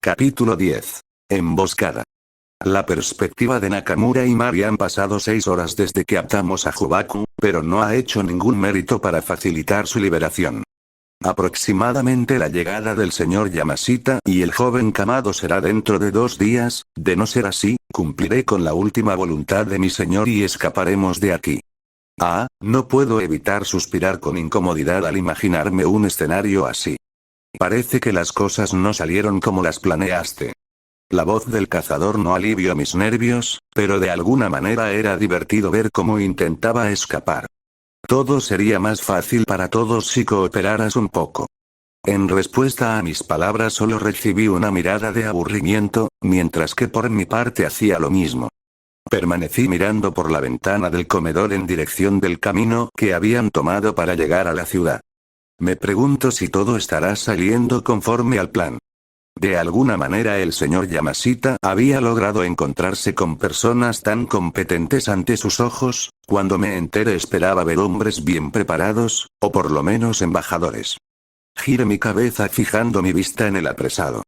Capítulo 10. Emboscada. La perspectiva de Nakamura y Mari han pasado 6 horas desde que atamos a Jubaku, pero no ha hecho ningún mérito para facilitar su liberación. Aproximadamente la llegada del señor Yamashita y el joven Kamado será dentro de 2 días, de no ser así, cumpliré con la última voluntad de mi señor y escaparemos de aquí. No puedo evitar suspirar con incomodidad al imaginarme un escenario así. Parece que las cosas no salieron como las planeaste. La voz del cazador no alivió mis nervios, pero de alguna manera era divertido ver cómo intentaba escapar. Todo sería más fácil para todos si cooperaras un poco. En respuesta a mis palabras solo recibí una mirada de aburrimiento, mientras que por mi parte hacía lo mismo. Permanecí mirando por la ventana del comedor en dirección del camino que habían tomado para llegar a la ciudad. Me pregunto si todo estará saliendo conforme al plan. De alguna manera el señor Yamashita había logrado encontrarse con personas tan competentes ante sus ojos. Cuando me enteré esperaba ver hombres bien preparados, o por lo menos embajadores. Giré mi cabeza fijando mi vista en el apresado.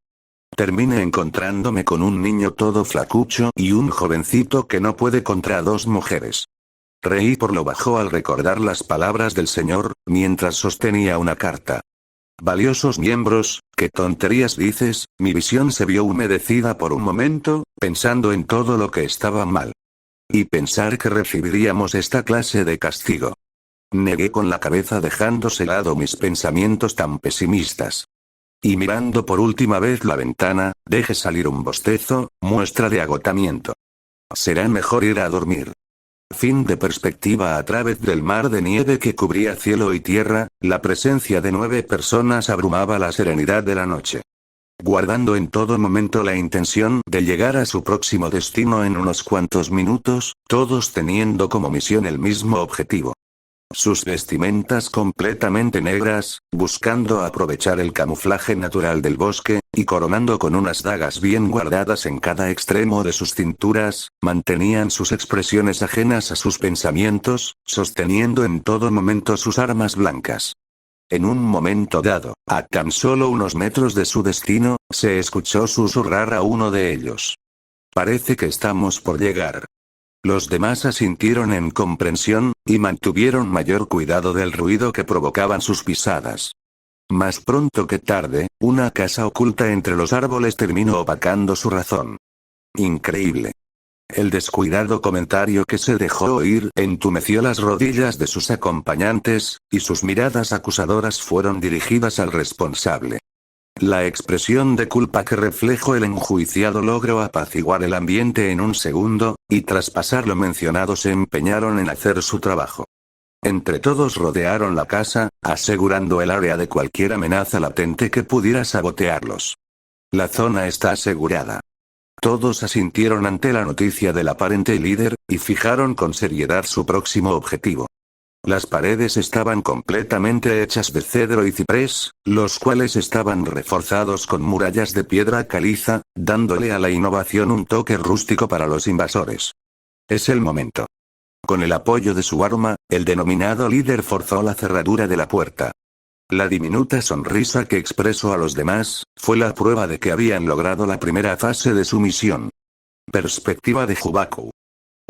Terminé encontrándome con un niño todo flacucho y un jovencito que no puede contra 2 mujeres. Reí por lo bajo al recordar las palabras del señor, mientras sostenía una carta. Valiosos miembros, ¿qué tonterías dices? Mi visión se vio humedecida por un momento, pensando en todo lo que estaba mal. Y pensar que recibiríamos esta clase de castigo. Negué con la cabeza dejándose lado mis pensamientos tan pesimistas. Y mirando por última vez la ventana, dejé salir un bostezo, muestra de agotamiento. Será mejor ir a dormir. Fin de perspectiva. A través del mar de nieve que cubría cielo y tierra, la presencia de 9 personas abrumaba la serenidad de la noche. Guardando en todo momento la intención de llegar a su próximo destino en unos cuantos minutos, todos teniendo como misión el mismo objetivo. Sus vestimentas completamente negras, buscando aprovechar el camuflaje natural del bosque, y coronando con unas dagas bien guardadas en cada extremo de sus cinturas, mantenían sus expresiones ajenas a sus pensamientos, sosteniendo en todo momento sus armas blancas. En un momento dado, a tan solo unos metros de su destino, se escuchó susurrar a uno de ellos. Parece que estamos por llegar. Los demás asintieron en comprensión, y mantuvieron mayor cuidado del ruido que provocaban sus pisadas. Más pronto que tarde, una casa oculta entre los árboles terminó opacando su razón. Increíble. El descuidado comentario que se dejó oír entumeció las rodillas de sus acompañantes, y sus miradas acusadoras fueron dirigidas al responsable. La expresión de culpa que reflejó el enjuiciado logró apaciguar el ambiente en un segundo, y tras pasar lo mencionado se empeñaron en hacer su trabajo. Entre todos rodearon la casa, asegurando el área de cualquier amenaza latente que pudiera sabotearlos. La zona está asegurada. Todos asintieron ante la noticia del aparente líder, y fijaron con seriedad su próximo objetivo. Las paredes estaban completamente hechas de cedro y ciprés, los cuales estaban reforzados con murallas de piedra caliza, dándole a la innovación un toque rústico para los invasores. Es el momento. Con el apoyo de su arma, el denominado líder forzó la cerradura de la puerta. La diminuta sonrisa que expresó a los demás, fue la prueba de que habían logrado la primera fase de su misión. Perspectiva de Jubaku.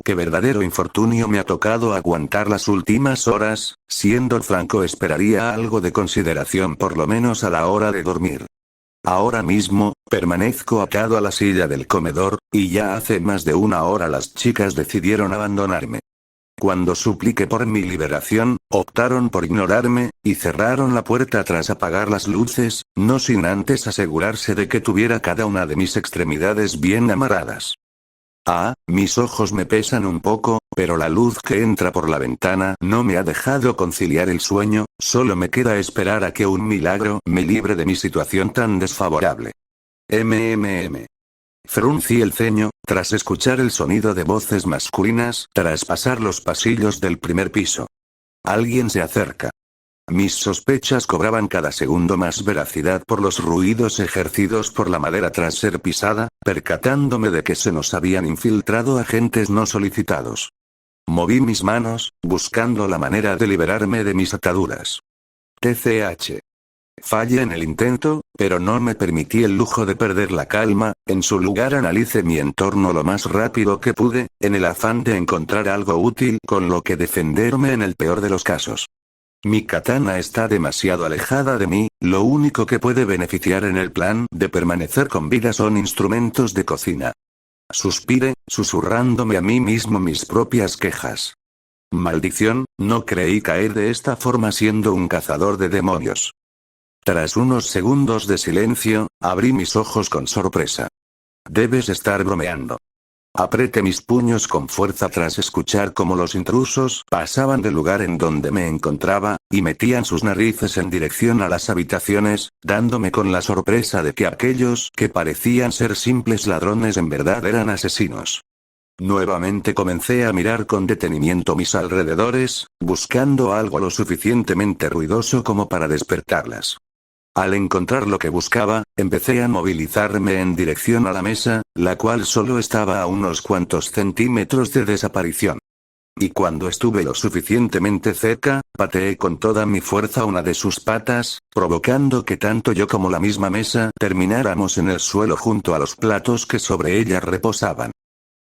Qué verdadero infortunio me ha tocado aguantar las últimas horas. Siendo franco, esperaría algo de consideración por lo menos a la hora de dormir. Ahora mismo, permanezco atado a la silla del comedor, y ya hace más de 1 hora las chicas decidieron abandonarme. Cuando supliqué por mi liberación, optaron por ignorarme, y cerraron la puerta tras apagar las luces, no sin antes asegurarse de que tuviera cada una de mis extremidades bien amarradas. Mis ojos me pesan un poco, pero la luz que entra por la ventana no me ha dejado conciliar el sueño, solo me queda esperar a que un milagro me libre de mi situación tan desfavorable. Fruncí el ceño, tras escuchar el sonido de voces masculinas, tras pasar los pasillos del primer piso. Alguien se acerca. Mis sospechas cobraban cada segundo más veracidad por los ruidos ejercidos por la madera tras ser pisada, percatándome de que se nos habían infiltrado agentes no solicitados. Moví mis manos, buscando la manera de liberarme de mis ataduras. TCH. Fallé en el intento, pero no me permití el lujo de perder la calma, en su lugar analicé mi entorno lo más rápido que pude, en el afán de encontrar algo útil con lo que defenderme en el peor de los casos. Mi katana está demasiado alejada de mí, lo único que puede beneficiar en el plan de permanecer con vida son instrumentos de cocina. Suspiré, susurrándome a mí mismo mis propias quejas. Maldición, no creí caer de esta forma siendo un cazador de demonios. Tras unos segundos de silencio, abrí mis ojos con sorpresa. Debes estar bromeando. Apreté mis puños con fuerza tras escuchar cómo los intrusos pasaban del lugar en donde me encontraba, y metían sus narices en dirección a las habitaciones, dándome con la sorpresa de que aquellos que parecían ser simples ladrones en verdad eran asesinos. Nuevamente comencé a mirar con detenimiento mis alrededores, buscando algo lo suficientemente ruidoso como para despertarlas. Al encontrar lo que buscaba, empecé a movilizarme en dirección a la mesa, la cual solo estaba a unos cuantos centímetros de desaparición. Y cuando estuve lo suficientemente cerca, pateé con toda mi fuerza una de sus patas, provocando que tanto yo como la misma mesa termináramos en el suelo junto a los platos que sobre ella reposaban.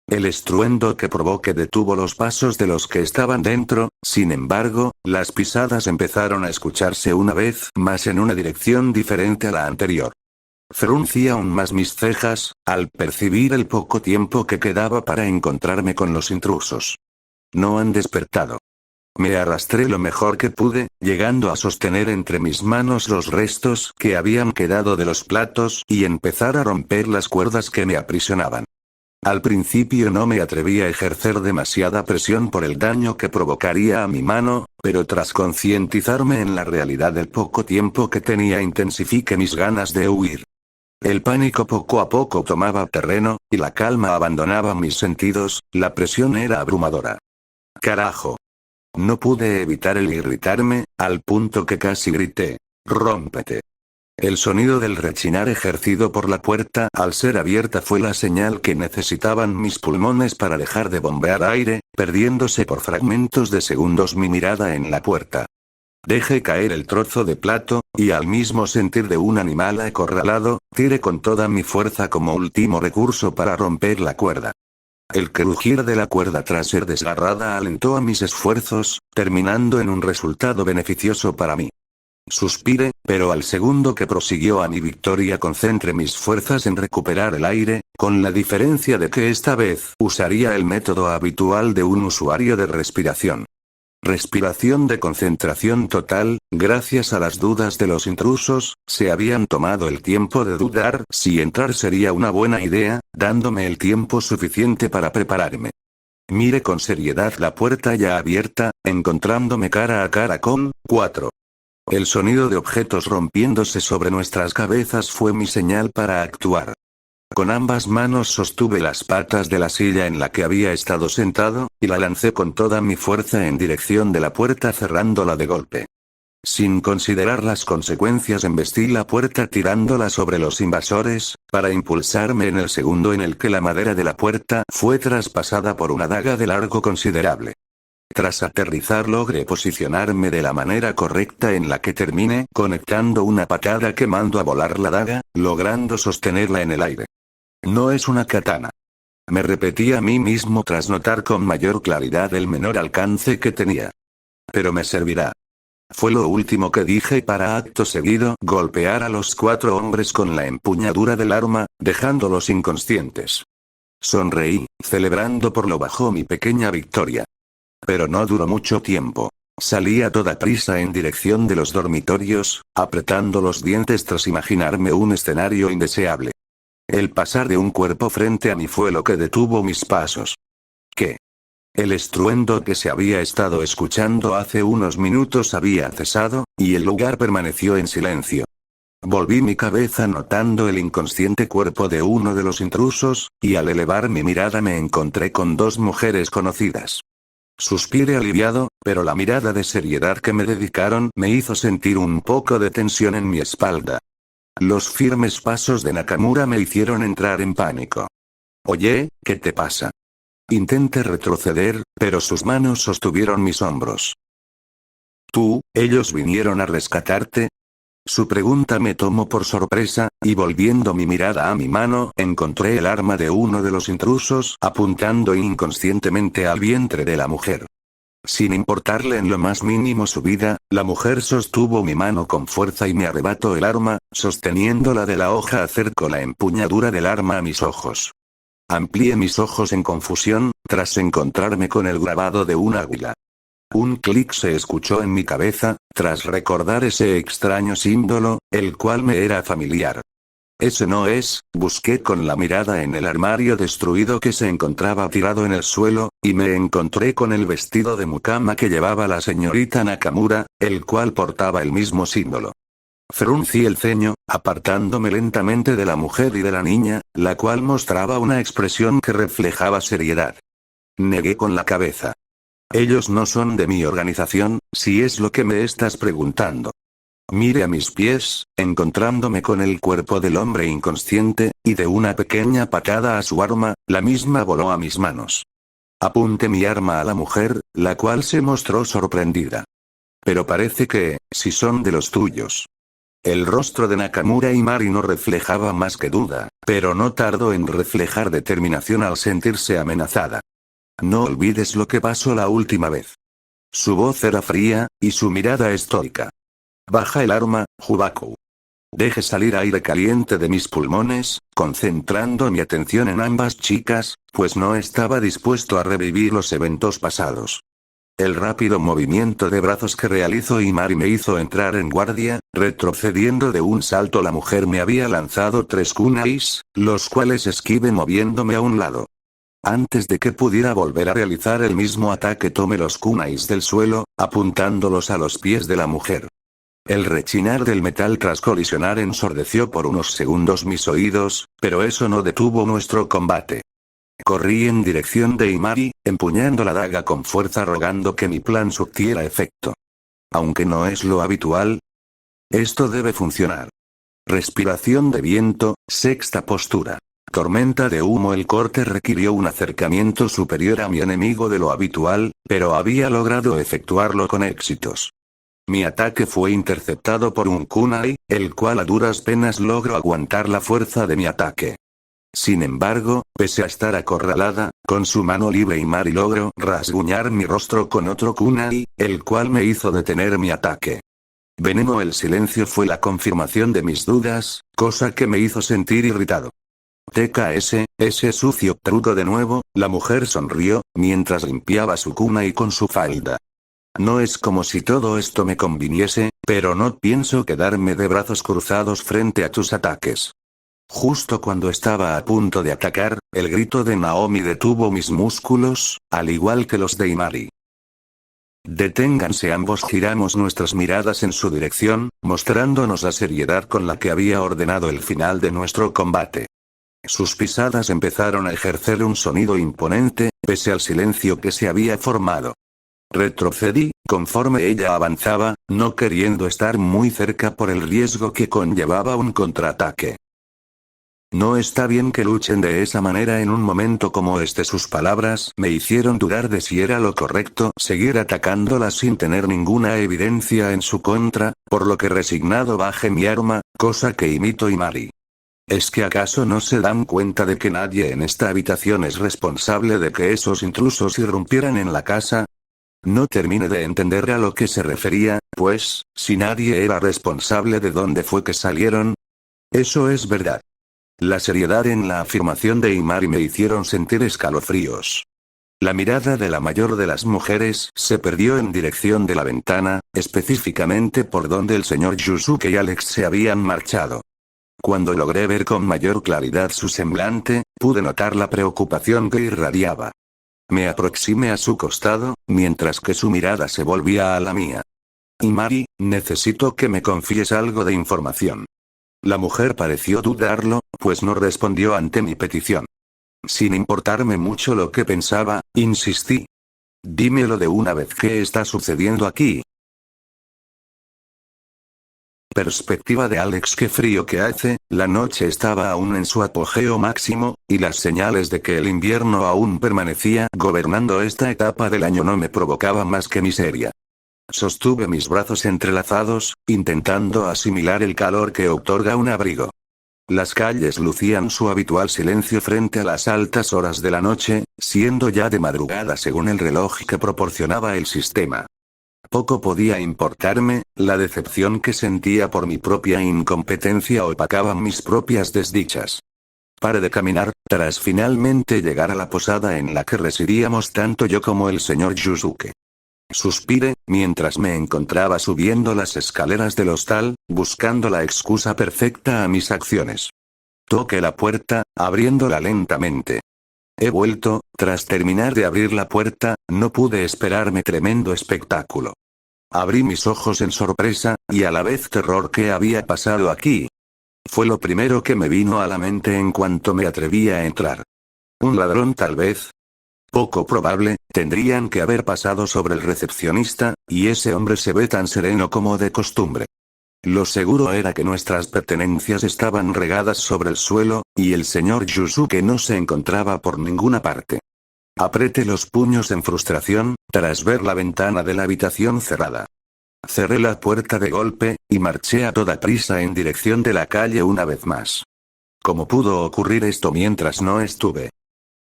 El estruendo que provoqué detuvo los pasos de los que estaban dentro, sin embargo, las pisadas empezaron a escucharse una vez más en una dirección diferente a la anterior. Fruncí aún más mis cejas, al percibir el poco tiempo que quedaba para encontrarme con los intrusos. No han despertado. Me arrastré lo mejor que pude, llegando a sostener entre mis manos los restos que habían quedado de los platos y empezar a romper las cuerdas que me aprisionaban. Al principio no me atreví a ejercer demasiada presión por el daño que provocaría a mi mano, pero tras concientizarme en la realidad del poco tiempo que tenía intensifiqué mis ganas de huir. El pánico poco a poco tomaba terreno, y la calma abandonaba mis sentidos, la presión era abrumadora. ¡Carajo! No pude evitar el irritarme, al punto que casi grité: ¡rómpete! El sonido del rechinar ejercido por la puerta al ser abierta fue la señal que necesitaban mis pulmones para dejar de bombear aire, perdiéndose por fragmentos de segundos mi mirada en la puerta. Dejé caer el trozo de plato, y al mismo sentir de un animal acorralado, tiré con toda mi fuerza como último recurso para romper la cuerda. El crujir de la cuerda tras ser desgarrada alentó a mis esfuerzos, terminando en un resultado beneficioso para mí. Suspiré, pero al segundo que prosiguió a mi victoria concentré mis fuerzas en recuperar el aire, con la diferencia de que esta vez usaría el método habitual de un usuario de respiración. Respiración de concentración total, gracias a las dudas de los intrusos, se habían tomado el tiempo de dudar si entrar sería una buena idea, dándome el tiempo suficiente para prepararme. Miré con seriedad la puerta ya abierta, encontrándome cara a cara con 4. El sonido de objetos rompiéndose sobre nuestras cabezas fue mi señal para actuar. Con ambas manos sostuve las patas de la silla en la que había estado sentado, y la lancé con toda mi fuerza en dirección de la puerta cerrándola de golpe. Sin considerar las consecuencias embestí la puerta tirándola sobre los invasores, para impulsarme en el segundo en el que la madera de la puerta fue traspasada por una daga de largo considerable. Tras aterrizar logré posicionarme de la manera correcta en la que terminé conectando una patada que mandó a volar la daga, logrando sostenerla en el aire. No es una katana. Me repetí a mí mismo tras notar con mayor claridad el menor alcance que tenía. Pero me servirá. Fue lo último que dije para acto seguido golpear a los 4 hombres con la empuñadura del arma, dejándolos inconscientes. Sonreí, celebrando por lo bajo mi pequeña victoria. Pero no duró mucho tiempo. Salí a toda prisa en dirección de los dormitorios, apretando los dientes tras imaginarme un escenario indeseable. El pasar de un cuerpo frente a mí fue lo que detuvo mis pasos. ¿Qué? El estruendo que se había estado escuchando hace unos minutos había cesado, y el lugar permaneció en silencio. Volví mi cabeza notando el inconsciente cuerpo de uno de los intrusos, y al elevar mi mirada me encontré con 2 mujeres conocidas. Suspiré aliviado, pero la mirada de seriedad que me dedicaron me hizo sentir un poco de tensión en mi espalda. Los firmes pasos de Nakamura me hicieron entrar en pánico. Oye, ¿qué te pasa? Intenté retroceder, pero sus manos sostuvieron mis hombros. ¿Ellos vinieron a rescatarte? Su pregunta me tomó por sorpresa, y volviendo mi mirada a mi mano, encontré el arma de uno de los intrusos apuntando inconscientemente al vientre de la mujer. Sin importarle en lo más mínimo su vida, la mujer sostuvo mi mano con fuerza y me arrebató el arma, sosteniéndola de la hoja acercó la empuñadura del arma a mis ojos. Amplié mis ojos en confusión, tras encontrarme con el grabado de un águila. Un clic se escuchó en mi cabeza, tras recordar ese extraño símbolo, el cual me era familiar. Ese no es, busqué con la mirada en el armario destruido que se encontraba tirado en el suelo, y me encontré con el vestido de mucama que llevaba la señorita Nakamura, el cual portaba el mismo símbolo. Fruncí el ceño, apartándome lentamente de la mujer y de la niña, la cual mostraba una expresión que reflejaba seriedad. Negué con la cabeza. Ellos no son de mi organización, si es lo que me estás preguntando. Miré a mis pies, encontrándome con el cuerpo del hombre inconsciente, y de una pequeña patada a su arma, la misma voló a mis manos. Apunté mi arma a la mujer, la cual se mostró sorprendida. Pero parece que, si son de los tuyos. El rostro de Nakamura y Mari no reflejaba más que duda, pero no tardó en reflejar determinación al sentirse amenazada. No olvides lo que pasó la última vez. Su voz era fría, y su mirada estoica. Baja el arma, Jubaku. Deje salir aire caliente de mis pulmones, concentrando mi atención en ambas chicas, pues no estaba dispuesto a revivir los eventos pasados. El rápido movimiento de brazos que realizó Imari me hizo entrar en guardia, retrocediendo de un salto la mujer me había lanzado 3 kunais, los cuales esquivé moviéndome a un lado. Antes de que pudiera volver a realizar el mismo ataque tomé los kunais del suelo, apuntándolos a los pies de la mujer. El rechinar del metal tras colisionar ensordeció por unos segundos mis oídos, pero eso no detuvo nuestro combate. Corrí en dirección de Imari, empuñando la daga con fuerza rogando que mi plan surtiera efecto. Aunque no es lo habitual. Esto debe funcionar. Respiración de viento, sexta postura. Tormenta de humo. El corte requirió un acercamiento superior a mi enemigo de lo habitual, pero había logrado efectuarlo con éxitos. Mi ataque fue interceptado por un kunai, el cual a duras penas logró aguantar la fuerza de mi ataque. Sin embargo, pese a estar acorralada, con su mano libre Imari logró rasguñar mi rostro con otro kunai, el cual me hizo detener mi ataque. Veneno. El silencio fue la confirmación de mis dudas, cosa que me hizo sentir irritado. TKS, ese sucio truco de nuevo, la mujer sonrió, mientras limpiaba su kunai con su falda. No es como si todo esto me conviniese, pero no pienso quedarme de brazos cruzados frente a tus ataques. Justo cuando estaba a punto de atacar, el grito de Naomi detuvo mis músculos, al igual que los de Imari. Deténganse. Ambos giramos nuestras miradas en su dirección, mostrándonos la seriedad con la que había ordenado el final de nuestro combate. Sus pisadas empezaron a ejercer un sonido imponente, pese al silencio que se había formado. Retrocedí, conforme ella avanzaba, no queriendo estar muy cerca por el riesgo que conllevaba un contraataque. No está bien que luchen de esa manera en un momento como este. Sus palabras me hicieron dudar de si era lo correcto seguir atacándolas sin tener ninguna evidencia en su contra, por lo que resignado bajé mi arma, cosa que imito Imari. ¿Es que acaso no se dan cuenta de que nadie en esta habitación es responsable de que esos intrusos irrumpieran en la casa? No terminé de entender a lo que se refería, pues, si nadie era responsable de dónde fue que salieron. Eso es verdad. La seriedad en la afirmación de Imari me hicieron sentir escalofríos. La mirada de la mayor de las mujeres se perdió en dirección de la ventana, específicamente por donde el señor Yusuke y Alex se habían marchado. Cuando logré ver con mayor claridad su semblante, pude notar la preocupación que irradiaba. Me aproximé a su costado, mientras que su mirada se volvía a la mía. Imari, necesito que me confíes algo de información. La mujer pareció dudarlo, pues no respondió ante mi petición. Sin importarme mucho lo que pensaba, insistí. Dímelo de una vez. ¿Qué está sucediendo aquí? Perspectiva de Alex. Qué frío que hace, la noche estaba aún en su apogeo máximo, y las señales de que el invierno aún permanecía gobernando esta etapa del año no me provocaban más que miseria. Sostuve mis brazos entrelazados, intentando asimilar el calor que otorga un abrigo. Las calles lucían su habitual silencio frente a las altas horas de la noche, siendo ya de madrugada según el reloj que proporcionaba el sistema. Poco podía importarme, la decepción que sentía por mi propia incompetencia opacaba mis propias desdichas. Paré de caminar, tras finalmente llegar a la posada en la que residíamos tanto yo como el señor Yusuke. Suspiré, mientras me encontraba subiendo las escaleras del hostal, buscando la excusa perfecta a mis acciones. Toqué la puerta, abriéndola lentamente. He vuelto, tras terminar de abrir la puerta, no pude esperarme tremendo espectáculo. Abrí mis ojos en sorpresa, y a la vez terror. ¿Qué había pasado aquí? Fue lo primero que me vino a la mente en cuanto me atreví a entrar. ¿Un ladrón tal vez? Poco probable, tendrían que haber pasado sobre el recepcionista, y ese hombre se ve tan sereno como de costumbre. Lo seguro era que nuestras pertenencias estaban regadas sobre el suelo, y el señor Yusuke no se encontraba por ninguna parte. Apreté los puños en frustración, tras ver la ventana de la habitación cerrada. Cerré la puerta de golpe, y marché a toda prisa en dirección de la calle una vez más. ¿Cómo pudo ocurrir esto mientras no estuve?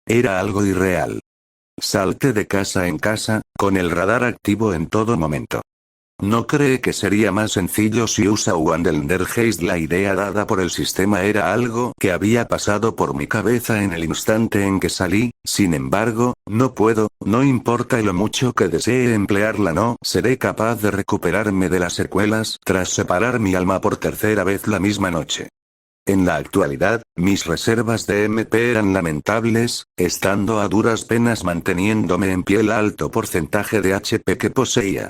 Era algo irreal. Salté de casa en casa, con el radar activo en todo momento. ¿No cree que sería más sencillo si usa Wandelndergeist? La idea dada por el sistema era algo que había pasado por mi cabeza en el instante en que salí, sin embargo, no puedo, no importa lo mucho que desee emplearla, no seré capaz de recuperarme de las secuelas tras separar mi alma por tercera vez la misma noche. En la actualidad, mis reservas de MP eran lamentables, estando a duras penas manteniéndome en pie el alto porcentaje de HP que poseía.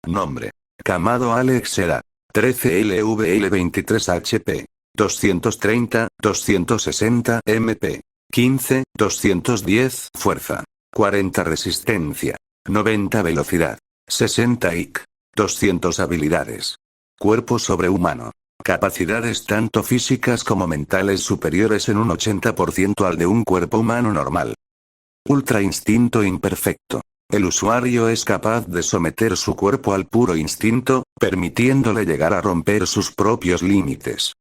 Nombre: Kamado Alex Seda. 13 LVL 23 HP. 230, 260 MP. 15, 210 fuerza. 40 resistencia. 90 velocidad. 60 IQ. 200 habilidades. Cuerpo sobrehumano. Capacidades tanto físicas como mentales superiores en un 80% al de un cuerpo humano normal. Ultra instinto imperfecto. El usuario es capaz de someter su cuerpo al puro instinto, permitiéndole llegar a romper sus propios límites.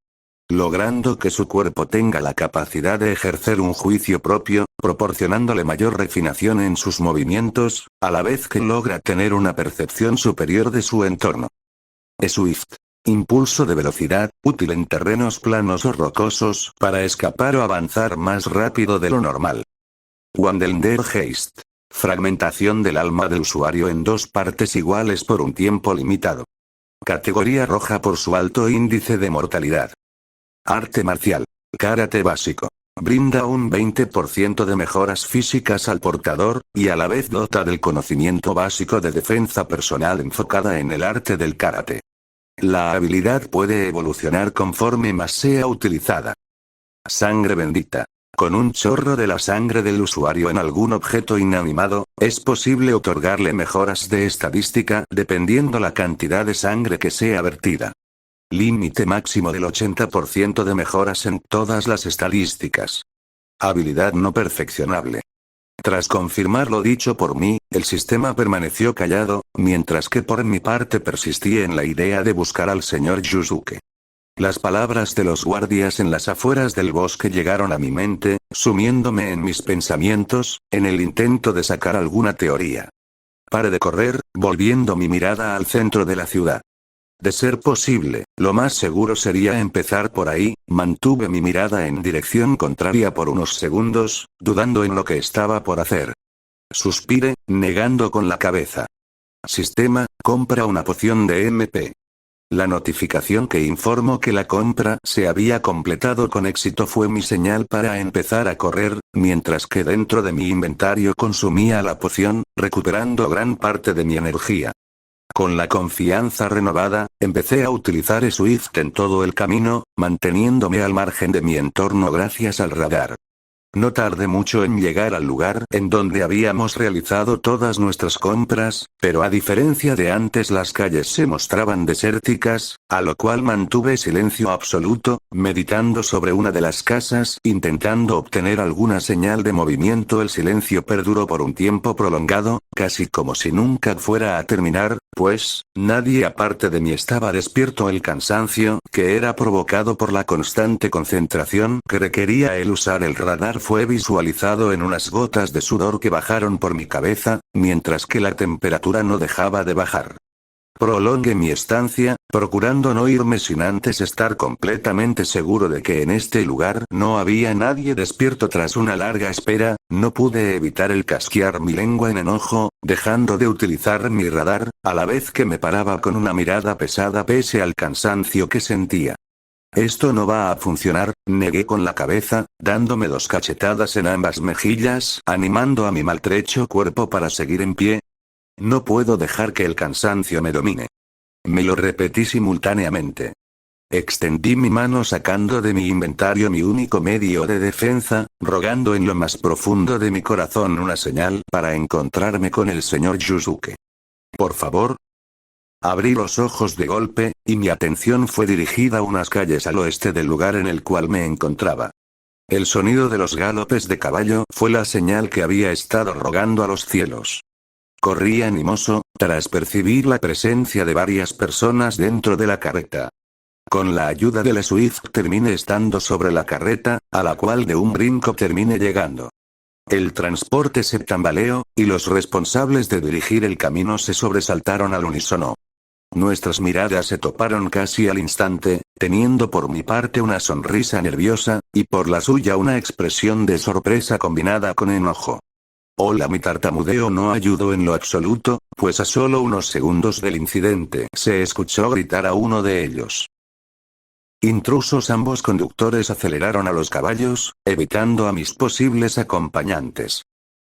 Logrando que su cuerpo tenga la capacidad de ejercer un juicio propio, proporcionándole mayor refinación en sus movimientos, a la vez que logra tener una percepción superior de su entorno. Swift. Impulso de velocidad, útil en terrenos planos o rocosos, para escapar o avanzar más rápido de lo normal. Wandelndergeist. Fragmentación del alma del usuario en dos partes iguales por un tiempo limitado. Categoría roja por su alto índice de mortalidad. Arte marcial. Karate básico. Brinda un 20% de mejoras físicas al portador, y a la vez dota del conocimiento básico de defensa personal enfocada en el arte del karate. La habilidad puede evolucionar conforme más sea utilizada. Sangre bendita. Con un chorro de la sangre del usuario en algún objeto inanimado, es posible otorgarle mejoras de estadística dependiendo la cantidad de sangre que sea vertida. Límite máximo del 80% de mejoras en todas las estadísticas. Habilidad no perfeccionable. Tras confirmar lo dicho por mí, el sistema permaneció callado, mientras que por mi parte persistí en la idea de buscar al señor Yusuke. Las palabras de los guardias en las afueras del bosque llegaron a mi mente, sumiéndome en mis pensamientos, en el intento de sacar alguna teoría. Paré de correr, volviendo mi mirada al centro de la ciudad. De ser posible, lo más seguro sería empezar por ahí. Mantuve mi mirada en dirección contraria por unos segundos, dudando en lo que estaba por hacer. Suspiré, negando con la cabeza. Sistema, compra una poción de MP. La notificación que informó que la compra se había completado con éxito fue mi señal para empezar a correr, mientras que dentro de mi inventario consumía la poción, recuperando gran parte de mi energía. Con la confianza renovada, empecé a utilizar Swift en todo el camino, manteniéndome al margen de mi entorno gracias al radar. No tardé mucho en llegar al lugar en donde habíamos realizado todas nuestras compras, pero a diferencia de antes las calles se mostraban desérticas, a lo cual mantuve silencio absoluto, meditando sobre una de las casas, intentando obtener alguna señal de movimiento. El silencio perduró por un tiempo prolongado, casi como si nunca fuera a terminar, pues, nadie aparte de mí estaba despierto. El cansancio, que era provocado por la constante concentración que requería el usar el radar, fue visualizado en unas gotas de sudor que bajaron por mi cabeza, mientras que la temperatura no dejaba de bajar. Prolongué mi estancia, procurando no irme sin antes estar completamente seguro de que en este lugar no había nadie despierto. Tras una larga espera, no pude evitar el casquear mi lengua en enojo, dejando de utilizar mi radar, a la vez que me paraba con una mirada pesada pese al cansancio que sentía. Esto no va a funcionar, negué con la cabeza, dándome 2 cachetadas en ambas mejillas, animando a mi maltrecho cuerpo para seguir en pie. No puedo dejar que el cansancio me domine. Me lo repetí simultáneamente. Extendí mi mano sacando de mi inventario mi único medio de defensa, rogando en lo más profundo de mi corazón una señal para encontrarme con el señor Yusuke. Por favor. Abrí los ojos de golpe, y mi atención fue dirigida a unas calles al oeste del lugar en el cual me encontraba. El sonido de los galopes de caballo fue la señal que había estado rogando a los cielos. Corrí animoso, tras percibir la presencia de varias personas dentro de la carreta. Con la ayuda de la Swift terminé estando sobre la carreta, a la cual de un brinco terminé llegando. El transporte se tambaleó, y los responsables de dirigir el camino se sobresaltaron al unísono. Nuestras miradas se toparon casi al instante, teniendo por mi parte una sonrisa nerviosa, y por la suya una expresión de sorpresa combinada con enojo. Hola, mi tartamudeo no ayudó en lo absoluto, pues a solo unos segundos del incidente se escuchó gritar a uno de ellos. Intrusos. Ambos conductores aceleraron a los caballos, evitando a mis posibles acompañantes.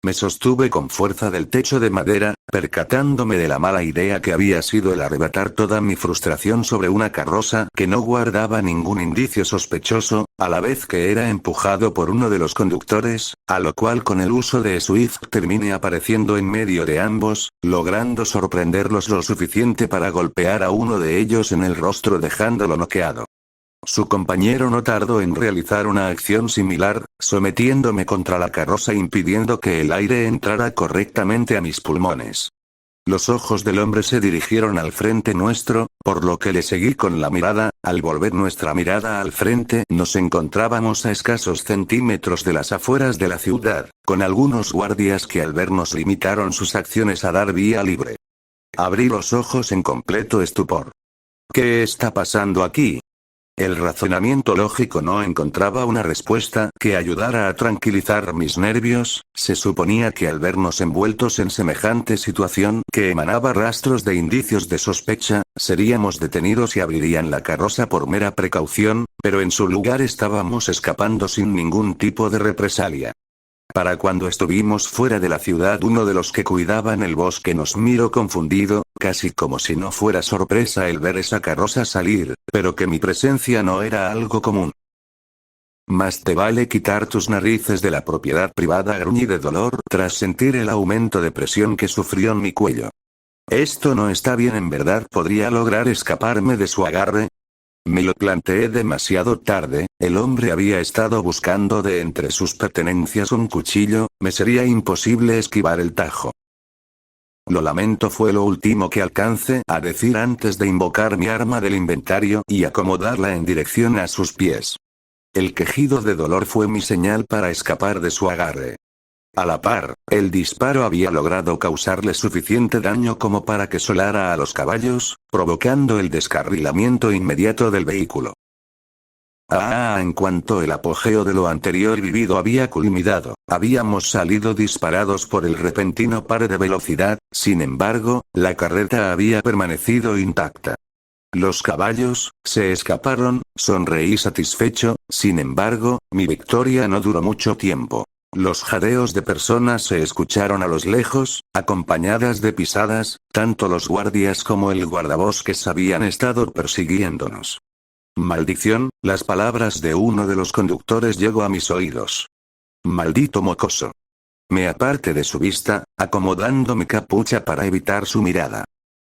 Me sostuve con fuerza del techo de madera, percatándome de la mala idea que había sido el arrebatar toda mi frustración sobre una carroza que no guardaba ningún indicio sospechoso, a la vez que era empujado por uno de los conductores, a lo cual con el uso de Swift terminé apareciendo en medio de ambos, logrando sorprenderlos lo suficiente para golpear a uno de ellos en el rostro dejándolo noqueado. Su compañero no tardó en realizar una acción similar, sometiéndome contra la carroza impidiendo que el aire entrara correctamente a mis pulmones. Los ojos del hombre se dirigieron al frente nuestro, por lo que le seguí con la mirada. Al volver nuestra mirada al frente nos encontrábamos a escasos centímetros de las afueras de la ciudad, con algunos guardias que al vernos limitaron sus acciones a dar vía libre. Abrí los ojos en completo estupor. ¿Qué está pasando aquí? El razonamiento lógico no encontraba una respuesta que ayudara a tranquilizar mis nervios. Se suponía que al vernos envueltos en semejante situación que emanaba rastros de indicios de sospecha, seríamos detenidos y abrirían la carroza por mera precaución, pero en su lugar estábamos escapando sin ningún tipo de represalia. Para cuando estuvimos fuera de la ciudad, uno de los que cuidaban el bosque nos miró confundido, casi como si no fuera sorpresa el ver esa carroza salir, pero que mi presencia no era algo común. Más te vale quitar tus narices de la propiedad privada, gruñí de dolor tras sentir el aumento de presión que sufrió en mi cuello. Esto no está bien. ¿En verdad podría lograr escaparme de su agarre? Me lo planteé demasiado tarde. El hombre había estado buscando de entre sus pertenencias un cuchillo, me sería imposible esquivar el tajo. Lo lamento, fue lo último que alcancé a decir antes de invocar mi arma del inventario y acomodarla en dirección a sus pies. El quejido de dolor fue mi señal para escapar de su agarre. A la par, el disparo había logrado causarle suficiente daño como para que solara a los caballos, provocando el descarrilamiento inmediato del vehículo. En cuanto el apogeo de lo anterior vivido había culminado, habíamos salido disparados por el repentino par de velocidad. Sin embargo, la carreta había permanecido intacta. Los caballos se escaparon, sonreí satisfecho. Sin embargo, mi victoria no duró mucho tiempo. Los jadeos de personas se escucharon a los lejos, acompañadas de pisadas. Tanto los guardias como el guardabosques habían estado persiguiéndonos. Maldición, las palabras de uno de los conductores llegó a mis oídos. Maldito mocoso. Me aparté de su vista, acomodando mi capucha para evitar su mirada.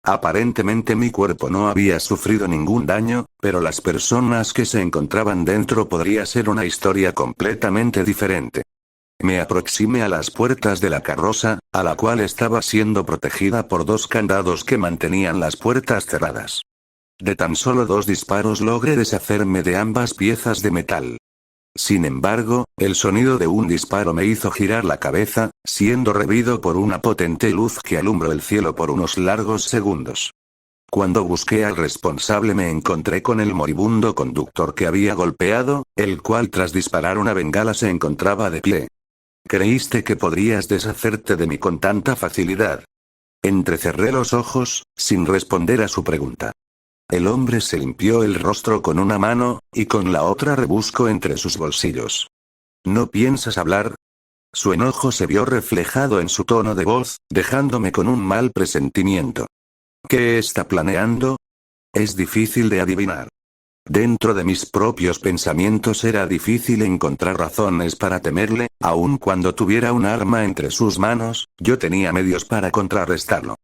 Aparentemente mi cuerpo no había sufrido ningún daño, pero las personas que se encontraban dentro podría ser una historia completamente diferente. Me aproximé a las puertas de la carroza, a la cual estaba siendo protegida por 2 candados que mantenían las puertas cerradas. De tan solo 2 disparos logré deshacerme de ambas piezas de metal. Sin embargo, el sonido de un disparo me hizo girar la cabeza, siendo revido por una potente luz que alumbró el cielo por unos largos segundos. Cuando busqué al responsable me encontré con el moribundo conductor que había golpeado, el cual tras disparar una bengala se encontraba de pie. ¿Creíste que podrías deshacerte de mí con tanta facilidad? Entrecerré los ojos, sin responder a su pregunta. El hombre se limpió el rostro con una mano, y con la otra rebuscó entre sus bolsillos. ¿No piensas hablar? Su enojo se vio reflejado en su tono de voz, dejándome con un mal presentimiento. ¿Qué está planeando? Es difícil de adivinar. Dentro de mis propios pensamientos era difícil encontrar razones para temerle, aun cuando tuviera un arma entre sus manos, yo tenía medios para contrarrestarlo.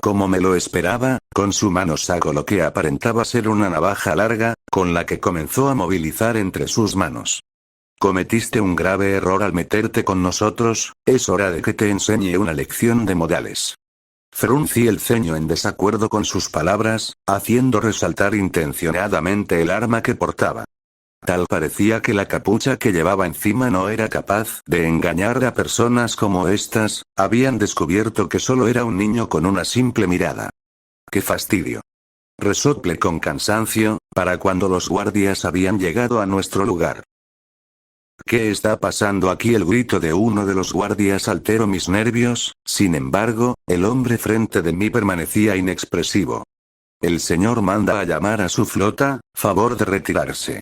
Como me lo esperaba, con su mano sacó lo que aparentaba ser una navaja larga, con la que comenzó a movilizar entre sus manos. Cometiste un grave error al meterte con nosotros, es hora de que te enseñe una lección de modales. Fruncí el ceño en desacuerdo con sus palabras, haciendo resaltar intencionadamente el arma que portaba. Tal parecía que la capucha que llevaba encima no era capaz de engañar a personas como estas, habían descubierto que solo era un niño con una simple mirada. ¡Qué fastidio! Resoplé con cansancio, para cuando los guardias habían llegado a nuestro lugar. ¿Qué está pasando aquí? El grito de uno de los guardias alteró mis nervios, sin embargo, el hombre frente de mí permanecía inexpresivo. El señor manda a llamar a su flota, favor de retirarse.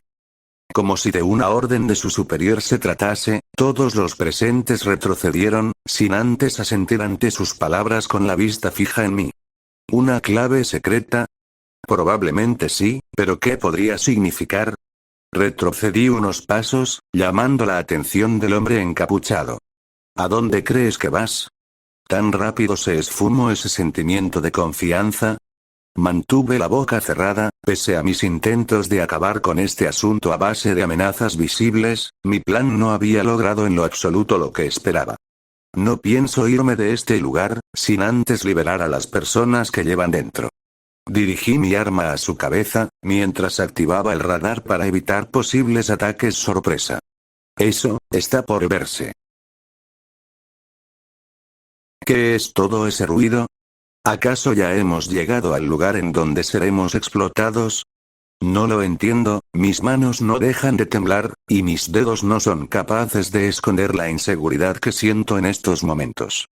Como si de una orden de su superior se tratase, todos los presentes retrocedieron, sin antes asentir ante sus palabras con la vista fija en mí. ¿Una clave secreta? Probablemente sí, pero ¿qué podría significar? Retrocedí unos pasos, llamando la atención del hombre encapuchado. ¿A dónde crees que vas? Tan rápido se esfumó ese sentimiento de confianza. Mantuve la boca cerrada, pese a mis intentos de acabar con este asunto a base de amenazas visibles, mi plan no había logrado en lo absoluto lo que esperaba. No pienso irme de este lugar, sin antes liberar a las personas que llevan dentro. Dirigí mi arma a su cabeza, mientras activaba el radar para evitar posibles ataques sorpresa. Eso, está por verse. ¿Qué es todo ese ruido? ¿Acaso ya hemos llegado al lugar en donde seremos explotados? No lo entiendo, mis manos no dejan de temblar, y mis dedos no son capaces de esconder la inseguridad que siento en estos momentos.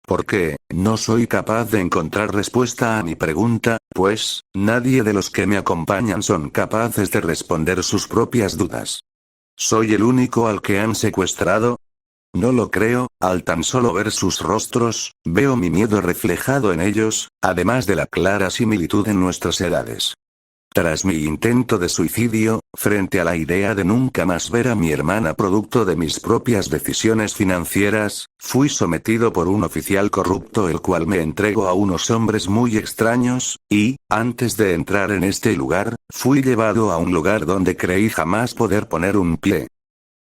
¿Por qué? No soy capaz de encontrar respuesta a mi pregunta, pues, nadie de los que me acompañan son capaces de responder sus propias dudas. ¿Soy el único al que han secuestrado? No lo creo, al tan solo ver sus rostros, veo mi miedo reflejado en ellos, además de la clara similitud en nuestras edades. Tras mi intento de suicidio, frente a la idea de nunca más ver a mi hermana producto de mis propias decisiones financieras, fui sometido por un oficial corrupto el cual me entregó a unos hombres muy extraños, y, antes de entrar en este lugar, fui llevado a un lugar donde creí jamás poder poner un pie.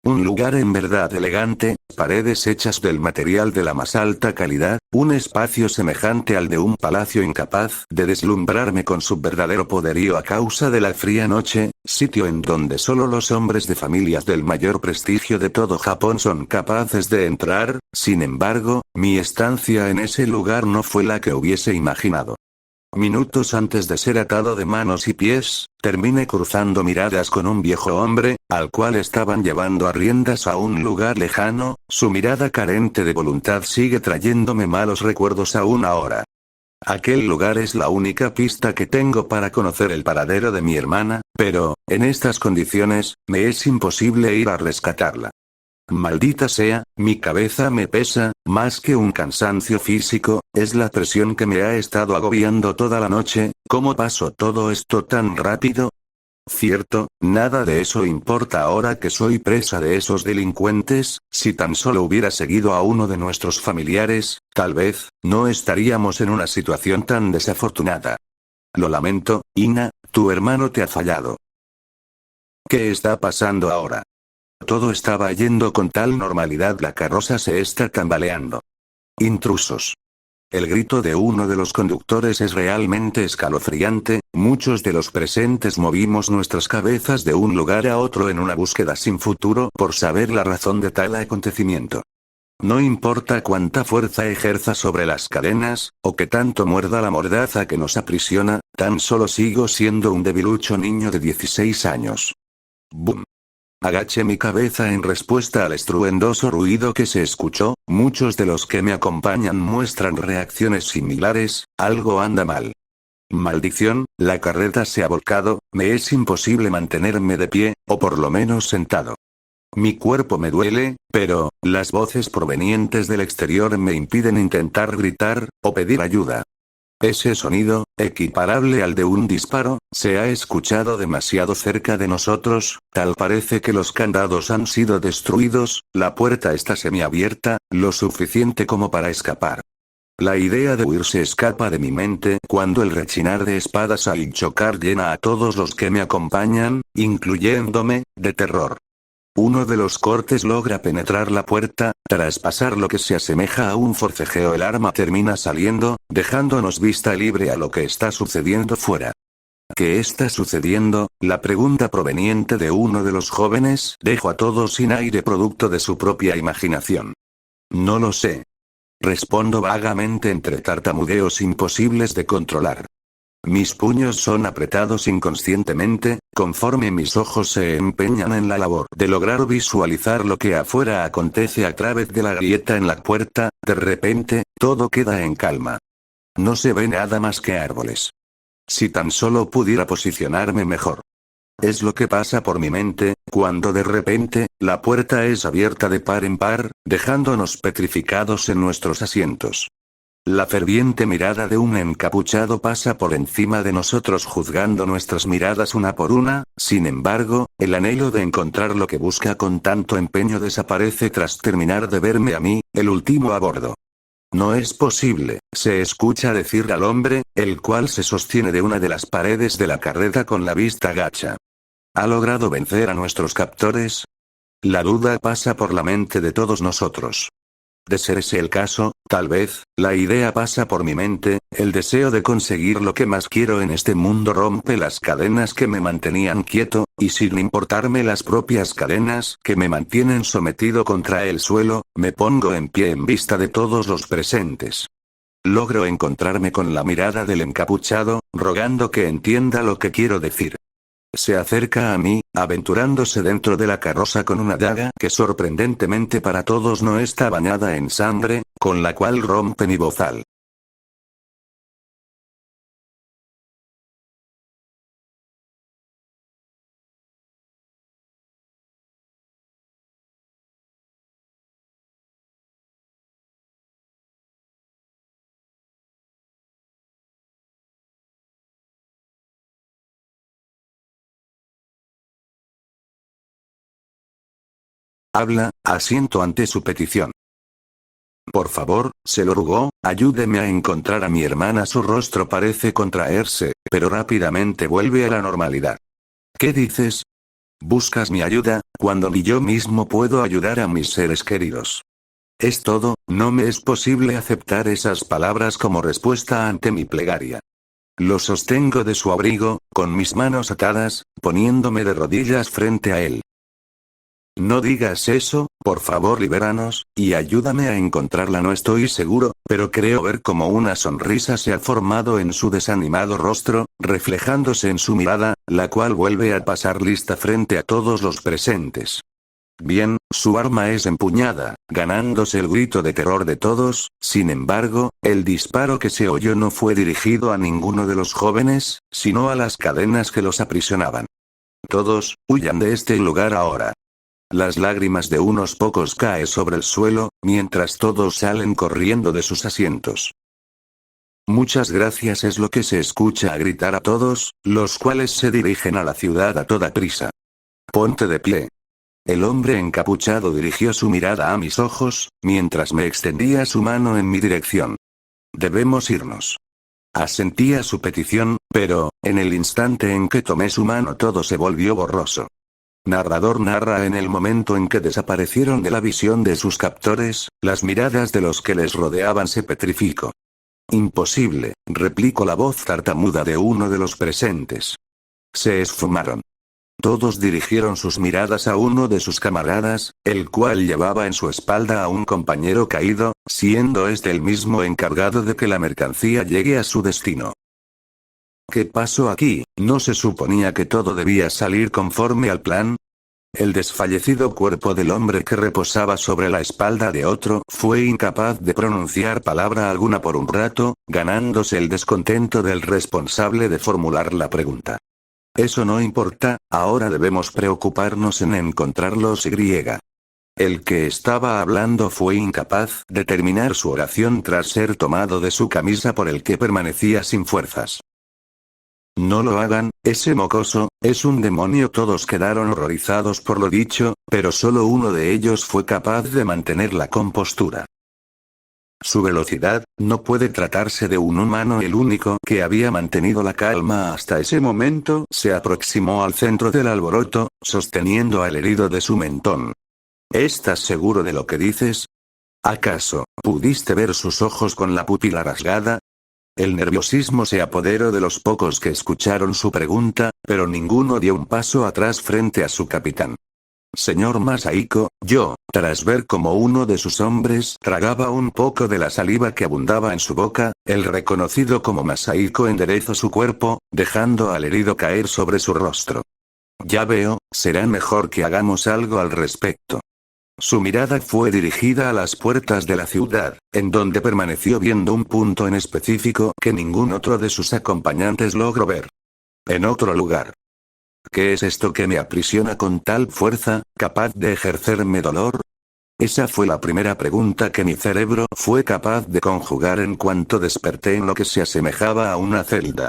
Un lugar en verdad elegante, paredes hechas del material de la más alta calidad, un espacio semejante al de un palacio incapaz de deslumbrarme con su verdadero poderío a causa de la fría noche, sitio en donde solo los hombres de familias del mayor prestigio de todo Japón son capaces de entrar. Sin embargo, mi estancia en ese lugar no fue la que hubiese imaginado. Minutos antes de ser atado de manos y pies, terminé cruzando miradas con un viejo hombre, al cual estaban llevando a riendas a un lugar lejano. Su mirada carente de voluntad sigue trayéndome malos recuerdos aún ahora. Aquel lugar es la única pista que tengo para conocer el paradero de mi hermana, pero, en estas condiciones, me es imposible ir a rescatarla. Maldita sea, mi cabeza me pesa, más que un cansancio físico, es la presión que me ha estado agobiando toda la noche. ¿Cómo pasó todo esto tan rápido? Cierto, nada de eso importa ahora que soy presa de esos delincuentes. Si tan solo hubiera seguido a uno de nuestros familiares, tal vez, no estaríamos en una situación tan desafortunada. Lo lamento, Ina, tu hermano te ha fallado. ¿Qué está pasando ahora? Todo estaba yendo con tal normalidad, la carroza se está tambaleando. Intrusos. El grito de uno de los conductores es realmente escalofriante, muchos de los presentes movimos nuestras cabezas de un lugar a otro en una búsqueda sin futuro por saber la razón de tal acontecimiento. No importa cuánta fuerza ejerza sobre las cadenas, o que tanto muerda la mordaza que nos aprisiona, tan solo sigo siendo un debilucho niño de 16 años. ¡Bum! Agaché mi cabeza en respuesta al estruendoso ruido que se escuchó, muchos de los que me acompañan muestran reacciones similares, algo anda mal. Maldición, la carreta se ha volcado, me es imposible mantenerme de pie, o por lo menos sentado. Mi cuerpo me duele, pero, las voces provenientes del exterior me impiden intentar gritar, o pedir ayuda. Ese sonido, equiparable al de un disparo, se ha escuchado demasiado cerca de nosotros, tal parece que los candados han sido destruidos, la puerta está semiabierta, lo suficiente como para escapar. La idea de huir se escapa de mi mente cuando el rechinar de espadas al chocar llena a todos los que me acompañan, incluyéndome, de terror. Uno de los cortes logra penetrar la puerta, tras pasar lo que se asemeja a un forcejeo el arma termina saliendo, dejándonos vista libre a lo que está sucediendo fuera. ¿Qué está sucediendo? La pregunta proveniente de uno de los jóvenes dejó a todos sin aire producto de su propia imaginación. No lo sé. Respondo vagamente entre tartamudeos imposibles de controlar. Mis puños son apretados inconscientemente, conforme mis ojos se empeñan en la labor de lograr visualizar lo que afuera acontece a través de la grieta en la puerta, de repente, todo queda en calma. No se ve nada más que árboles. Si tan solo pudiera posicionarme mejor. Es lo que pasa por mi mente, cuando de repente, la puerta es abierta de par en par, dejándonos petrificados en nuestros asientos. La ferviente mirada de un encapuchado pasa por encima de nosotros juzgando nuestras miradas una por una, sin embargo, el anhelo de encontrar lo que busca con tanto empeño desaparece tras terminar de verme a mí, el último a bordo. No es posible, se escucha decir al hombre, el cual se sostiene de una de las paredes de la carreta con la vista gacha. ¿Ha logrado vencer a nuestros captores? La duda pasa por la mente de todos nosotros. De ser ese el caso, tal vez, la idea pasa por mi mente, el deseo de conseguir lo que más quiero en este mundo rompe las cadenas que me mantenían quieto, y sin importarme las propias cadenas que me mantienen sometido contra el suelo, me pongo en pie en vista de todos los presentes. Logro encontrarme con la mirada del encapuchado, rogando que entienda lo que quiero decir. Se acerca a mí, aventurándose dentro de la carroza con una daga que sorprendentemente para todos no está bañada en sangre, con la cual rompe mi bozal. Habla, asiento ante su petición. Por favor, se lo rogó, ayúdeme a encontrar a mi hermana. Su rostro parece contraerse, pero rápidamente vuelve a la normalidad. ¿Qué dices? ¿Buscas mi ayuda, cuando ni yo mismo puedo ayudar a mis seres queridos? Es todo, no me es posible aceptar esas palabras como respuesta ante mi plegaria. Lo sostengo de su abrigo, con mis manos atadas, poniéndome de rodillas frente a él. No digas eso, por favor libéranos, y ayúdame a encontrarla. No estoy seguro, pero creo ver como una sonrisa se ha formado en su desanimado rostro, reflejándose en su mirada, la cual vuelve a pasar lista frente a todos los presentes. Bien, su arma es empuñada, ganándose el grito de terror de todos, sin embargo, el disparo que se oyó no fue dirigido a ninguno de los jóvenes, sino a las cadenas que los aprisionaban. Todos, huyan de este lugar ahora. Las lágrimas de unos pocos caen sobre el suelo, mientras todos salen corriendo de sus asientos. Muchas gracias es lo que se escucha a gritar a todos, los cuales se dirigen a la ciudad a toda prisa. Ponte de pie. El hombre encapuchado dirigió su mirada a mis ojos, mientras me extendía su mano en mi dirección. Debemos irnos. Asentí a su petición, pero, en el instante en que tomé su mano todo se volvió borroso. Narrador narra en el momento en que desaparecieron de la visión de sus captores, las miradas de los que les rodeaban se petrificó. Imposible, replicó la voz tartamuda de uno de los presentes. Se esfumaron. Todos dirigieron sus miradas a uno de sus camaradas, el cual llevaba en su espalda a un compañero caído, siendo este el mismo encargado de que la mercancía llegue a su destino. ¿Qué pasó aquí? ¿No se suponía que todo debía salir conforme al plan? El desfallecido cuerpo del hombre que reposaba sobre la espalda de otro fue incapaz de pronunciar palabra alguna por un rato, ganándose el descontento del responsable de formular la pregunta. Eso no importa, ahora debemos preocuparnos en encontrarlos. El que estaba hablando fue incapaz de terminar su oración tras ser tomado de su camisa por el que permanecía sin fuerzas. No lo hagan, ese mocoso, es un demonio. Todos quedaron horrorizados por lo dicho, pero solo uno de ellos fue capaz de mantener la compostura. Su velocidad, no puede tratarse de un humano. El único que había mantenido la calma hasta ese momento se aproximó al centro del alboroto, sosteniendo al herido de su mentón. ¿Estás seguro de lo que dices? ¿Acaso pudiste ver sus ojos con la pupila rasgada? El nerviosismo se apoderó de los pocos que escucharon su pregunta, pero ninguno dio un paso atrás frente a su capitán. Señor Masahiko, tras ver cómo uno de sus hombres tragaba un poco de la saliva que abundaba en su boca, el reconocido como Masahiko enderezó su cuerpo, dejando al herido caer sobre su rostro. Ya veo, será mejor que hagamos algo al respecto. Su mirada fue dirigida a las puertas de la ciudad, en donde permaneció viendo un punto en específico que ningún otro de sus acompañantes logró ver. En otro lugar. ¿Qué es esto que me aprisiona con tal fuerza, capaz de ejercerme dolor? Esa fue la primera pregunta que mi cerebro fue capaz de conjugar en cuanto desperté en lo que se asemejaba a una celda.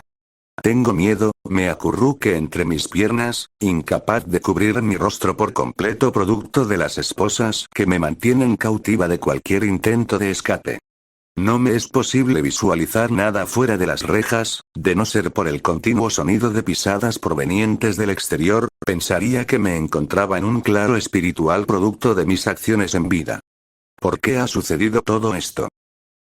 Tengo miedo, me acurruqué entre mis piernas, incapaz de cubrir mi rostro por completo producto de las esposas que me mantienen cautiva de cualquier intento de escape. No me es posible visualizar nada fuera de las rejas, de no ser por el continuo sonido de pisadas provenientes del exterior, pensaría que me encontraba en un claro espiritual producto de mis acciones en vida. ¿Por qué ha sucedido todo esto?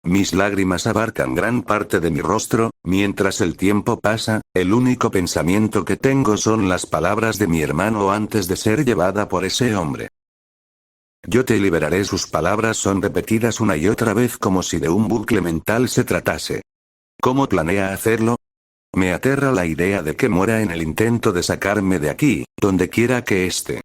Mis lágrimas abarcan gran parte de mi rostro, mientras el tiempo pasa, el único pensamiento que tengo son las palabras de mi hermano antes de ser llevada por ese hombre. Yo te liberaré. Sus palabras son repetidas una y otra vez como si de un bucle mental se tratase. ¿Cómo planea hacerlo? Me aterra la idea de que muera en el intento de sacarme de aquí, donde quiera que esté.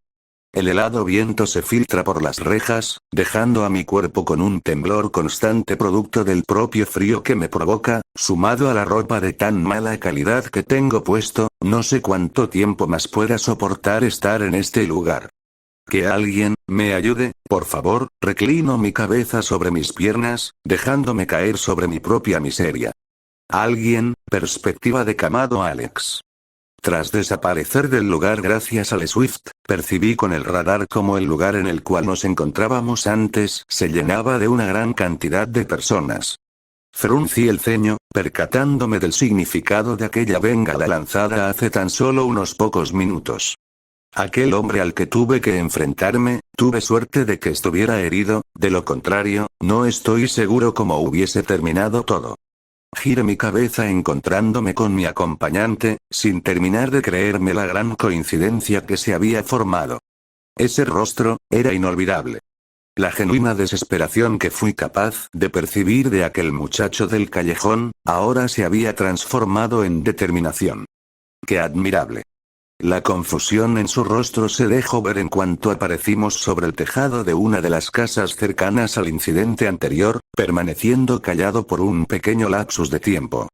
El helado viento se filtra por las rejas, dejando a mi cuerpo con un temblor constante producto del propio frío que me provoca, sumado a la ropa de tan mala calidad que tengo puesto. No sé cuánto tiempo más pueda soportar estar en este lugar. Que alguien me ayude, por favor. Reclino mi cabeza sobre mis piernas, dejándome caer sobre mi propia miseria. Alguien, perspectiva de Kamado Alex. Tras desaparecer del lugar gracias al Swift, percibí con el radar cómo el lugar en el cual nos encontrábamos antes se llenaba de una gran cantidad de personas. Fruncí el ceño, percatándome del significado de aquella bengala lanzada hace tan solo unos pocos minutos. Aquel hombre al que tuve que enfrentarme, tuve suerte de que estuviera herido, de lo contrario, no estoy seguro cómo hubiese terminado todo. Giré mi cabeza encontrándome con mi acompañante, sin terminar de creerme la gran coincidencia que se había formado. Ese rostro, era inolvidable. La genuina desesperación que fui capaz de percibir de aquel muchacho del callejón, ahora se había transformado en determinación. ¡Qué admirable! La confusión en su rostro se dejó ver en cuanto aparecimos sobre el tejado de una de las casas cercanas al incidente anterior, permaneciendo callado por un pequeño lapsus de tiempo.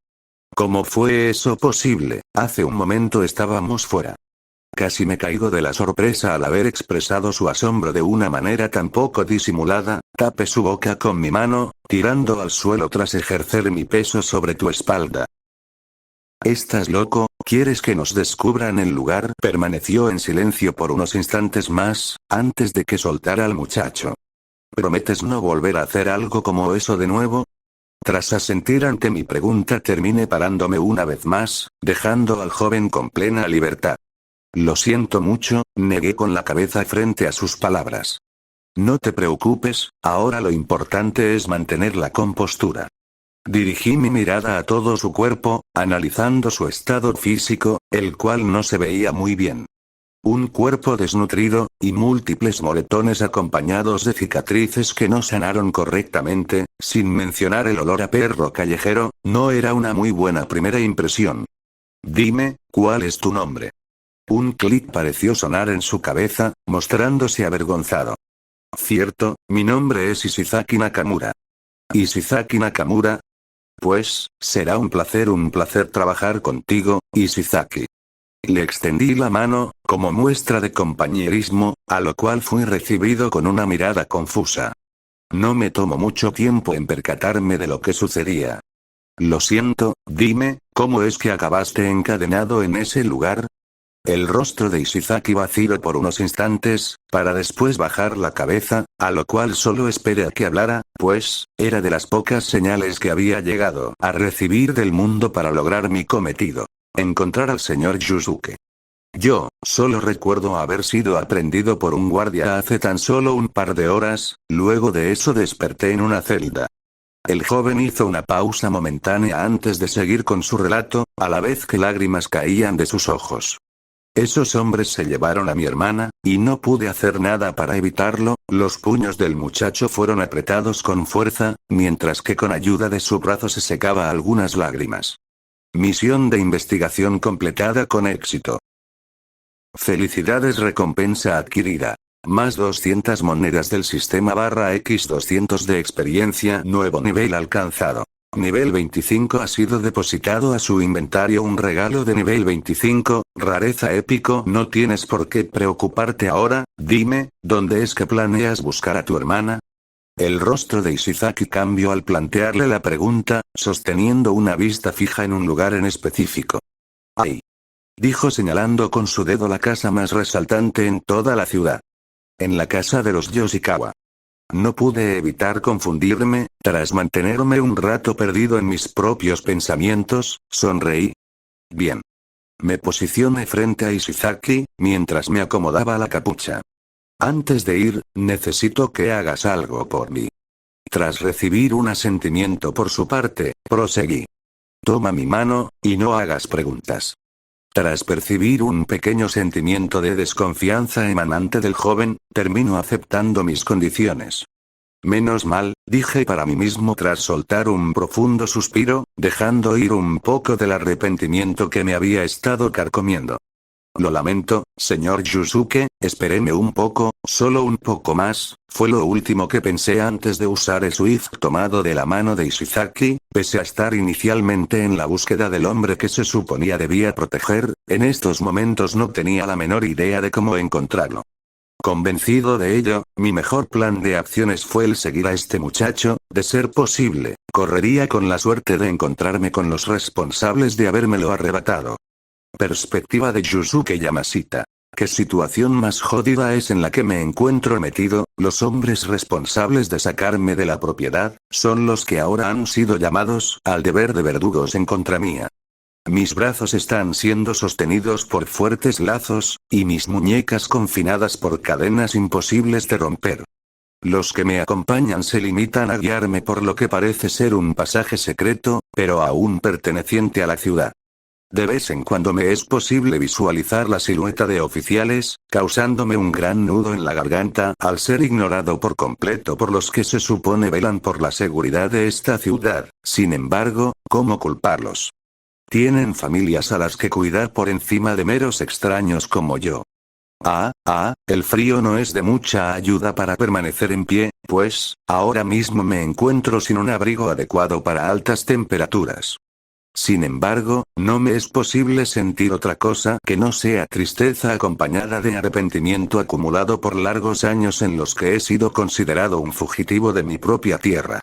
¿Cómo fue eso posible? Hace un momento estábamos fuera. Casi me caigo de la sorpresa al haber expresado su asombro de una manera tan poco disimulada. Tapé su boca con mi mano, tirando al suelo tras ejercer mi peso sobre tu espalda. ¿Estás loco? ¿Quieres que nos descubran el lugar? Permaneció en silencio por unos instantes más, antes de que soltara al muchacho. ¿Prometes no volver a hacer algo como eso de nuevo? Tras asentir ante mi pregunta terminé parándome una vez más, dejando al joven con plena libertad. Lo siento mucho, negué con la cabeza frente a sus palabras. No te preocupes, ahora lo importante es mantener la compostura. Dirigí mi mirada a todo su cuerpo, analizando su estado físico, el cual no se veía muy bien. Un cuerpo desnutrido, y múltiples moretones acompañados de cicatrices que no sanaron correctamente, sin mencionar el olor a perro callejero, no era una muy buena primera impresión. Dime, ¿cuál es tu nombre? Un clic pareció sonar en su cabeza, mostrándose avergonzado. Cierto, mi nombre es Ishizaki Nakamura. ¿Ishizaki Nakamura? Pues, será un placer trabajar contigo, Ishizaki. Le extendí la mano, como muestra de compañerismo, a lo cual fui recibido con una mirada confusa. No me tomó mucho tiempo en percatarme de lo que sucedía. Lo siento, dime, ¿cómo es que acabaste encadenado en ese lugar? El rostro de Ishizaki vaciló por unos instantes, para después bajar la cabeza, a lo cual solo esperé a que hablara, pues, era de las pocas señales que había llegado a recibir del mundo para lograr mi cometido. Encontrar al señor Yusuke. Yo, solo recuerdo haber sido aprendido por un guardia hace tan solo un par de horas, luego de eso desperté en una celda. El joven hizo una pausa momentánea antes de seguir con su relato, a la vez que lágrimas caían de sus ojos. Esos hombres se llevaron a mi hermana, y no pude hacer nada para evitarlo, los puños del muchacho fueron apretados con fuerza, mientras que con ayuda de su brazo se secaba algunas lágrimas. Misión de investigación completada con éxito. Felicidades, recompensa adquirida. Más 200 monedas del sistema /X200 de experiencia, nuevo nivel alcanzado. Nivel 25 ha sido depositado a su inventario un regalo de nivel 25, rareza épico. No tienes por qué preocuparte ahora, dime, ¿dónde es que planeas buscar a tu hermana? El rostro de Ishizaki cambió al plantearle la pregunta, sosteniendo una vista fija en un lugar en específico. ¡Ay! Dijo señalando con su dedo la casa más resaltante en toda la ciudad. En la casa de los Yoshikawa. No pude evitar confundirme, tras mantenerme un rato perdido en mis propios pensamientos, sonreí. Bien. Me posicioné frente a Ishizaki, mientras me acomodaba la capucha. Antes de ir, necesito que hagas algo por mí. Tras recibir un asentimiento por su parte, proseguí. Toma mi mano, y no hagas preguntas. Tras percibir un pequeño sentimiento de desconfianza emanante del joven, termino aceptando mis condiciones. Menos mal, dije para mí mismo tras soltar un profundo suspiro, dejando ir un poco del arrepentimiento que me había estado carcomiendo. Lo lamento, señor Yusuke, espéreme un poco, solo un poco más, fue lo último que pensé antes de usar el Swift tomado de la mano de Ishizaki, pese a estar inicialmente en la búsqueda del hombre que se suponía debía proteger, en estos momentos no tenía la menor idea de cómo encontrarlo. Convencido de ello, mi mejor plan de acciones fue el seguir a este muchacho, de ser posible, correría con la suerte de encontrarme con los responsables de habérmelo arrebatado. Perspectiva de Yusuke Yamashita. ¿Qué situación más jodida es en la que me encuentro metido? Los hombres responsables de sacarme de la propiedad, son los que ahora han sido llamados al deber de verdugos en contra mía. Mis brazos están siendo sostenidos por fuertes lazos, y mis muñecas confinadas por cadenas imposibles de romper. Los que me acompañan se limitan a guiarme por lo que parece ser un pasaje secreto, pero aún perteneciente a la ciudad. De vez en cuando me es posible visualizar la silueta de oficiales, causándome un gran nudo en la garganta al ser ignorado por completo por los que se supone velan por la seguridad de esta ciudad. Sin embargo, ¿cómo culparlos? Tienen familias a las que cuidar por encima de meros extraños como yo. El frío no es de mucha ayuda para permanecer en pie, pues, ahora mismo me encuentro sin un abrigo adecuado para altas temperaturas. Sin embargo, no me es posible sentir otra cosa que no sea tristeza acompañada de arrepentimiento acumulado por largos años en los que he sido considerado un fugitivo de mi propia tierra.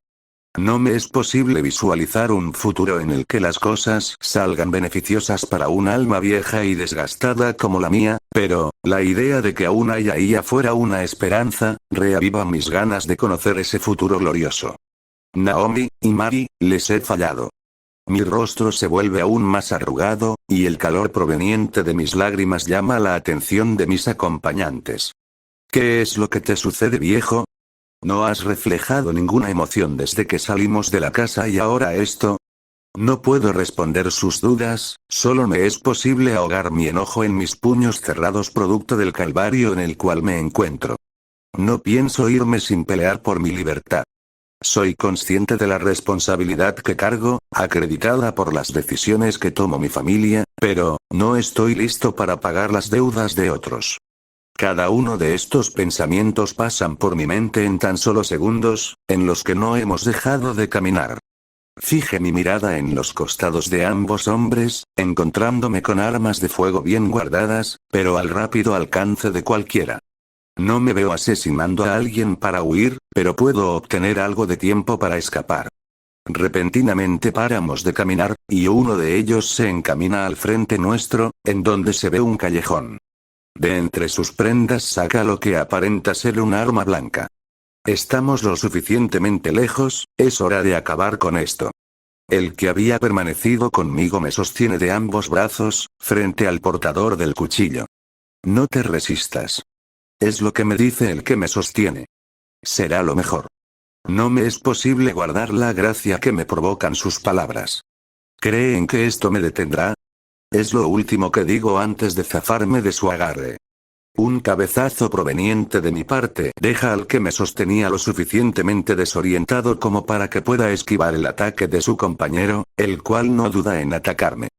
No me es posible visualizar un futuro en el que las cosas salgan beneficiosas para un alma vieja y desgastada como la mía, pero, la idea de que aún hay ahí afuera una esperanza, reaviva mis ganas de conocer ese futuro glorioso. Naomi y Mari, les he fallado. Mi rostro se vuelve aún más arrugado, y el calor proveniente de mis lágrimas llama la atención de mis acompañantes. ¿Qué es lo que te sucede, viejo? ¿No has reflejado ninguna emoción desde que salimos de la casa y ahora esto? No puedo responder sus dudas, solo me es posible ahogar mi enojo en mis puños cerrados producto del calvario en el cual me encuentro. No pienso irme sin pelear por mi libertad. Soy consciente de la responsabilidad que cargo, acreditada por las decisiones que tomó mi familia, pero no estoy listo para pagar las deudas de otros. Cada uno de estos pensamientos pasan por mi mente en tan solo segundos, en los que no hemos dejado de caminar. Fijé mi mirada en los costados de ambos hombres, encontrándome con armas de fuego bien guardadas, pero al rápido alcance de cualquiera. No me veo asesinando a alguien para huir, pero puedo obtener algo de tiempo para escapar. Repentinamente paramos de caminar, y uno de ellos se encamina al frente nuestro, en donde se ve un callejón. De entre sus prendas saca lo que aparenta ser un arma blanca. Estamos lo suficientemente lejos, es hora de acabar con esto. El que había permanecido conmigo me sostiene de ambos brazos, frente al portador del cuchillo. No te resistas. Es lo que me dice el que me sostiene. Será lo mejor. No me es posible guardar la gracia que me provocan sus palabras. ¿Creen que esto me detendrá? Es lo último que digo antes de zafarme de su agarre. Un cabezazo proveniente de mi parte deja al que me sostenía lo suficientemente desorientado como para que pueda esquivar el ataque de su compañero, el cual no duda en atacarme.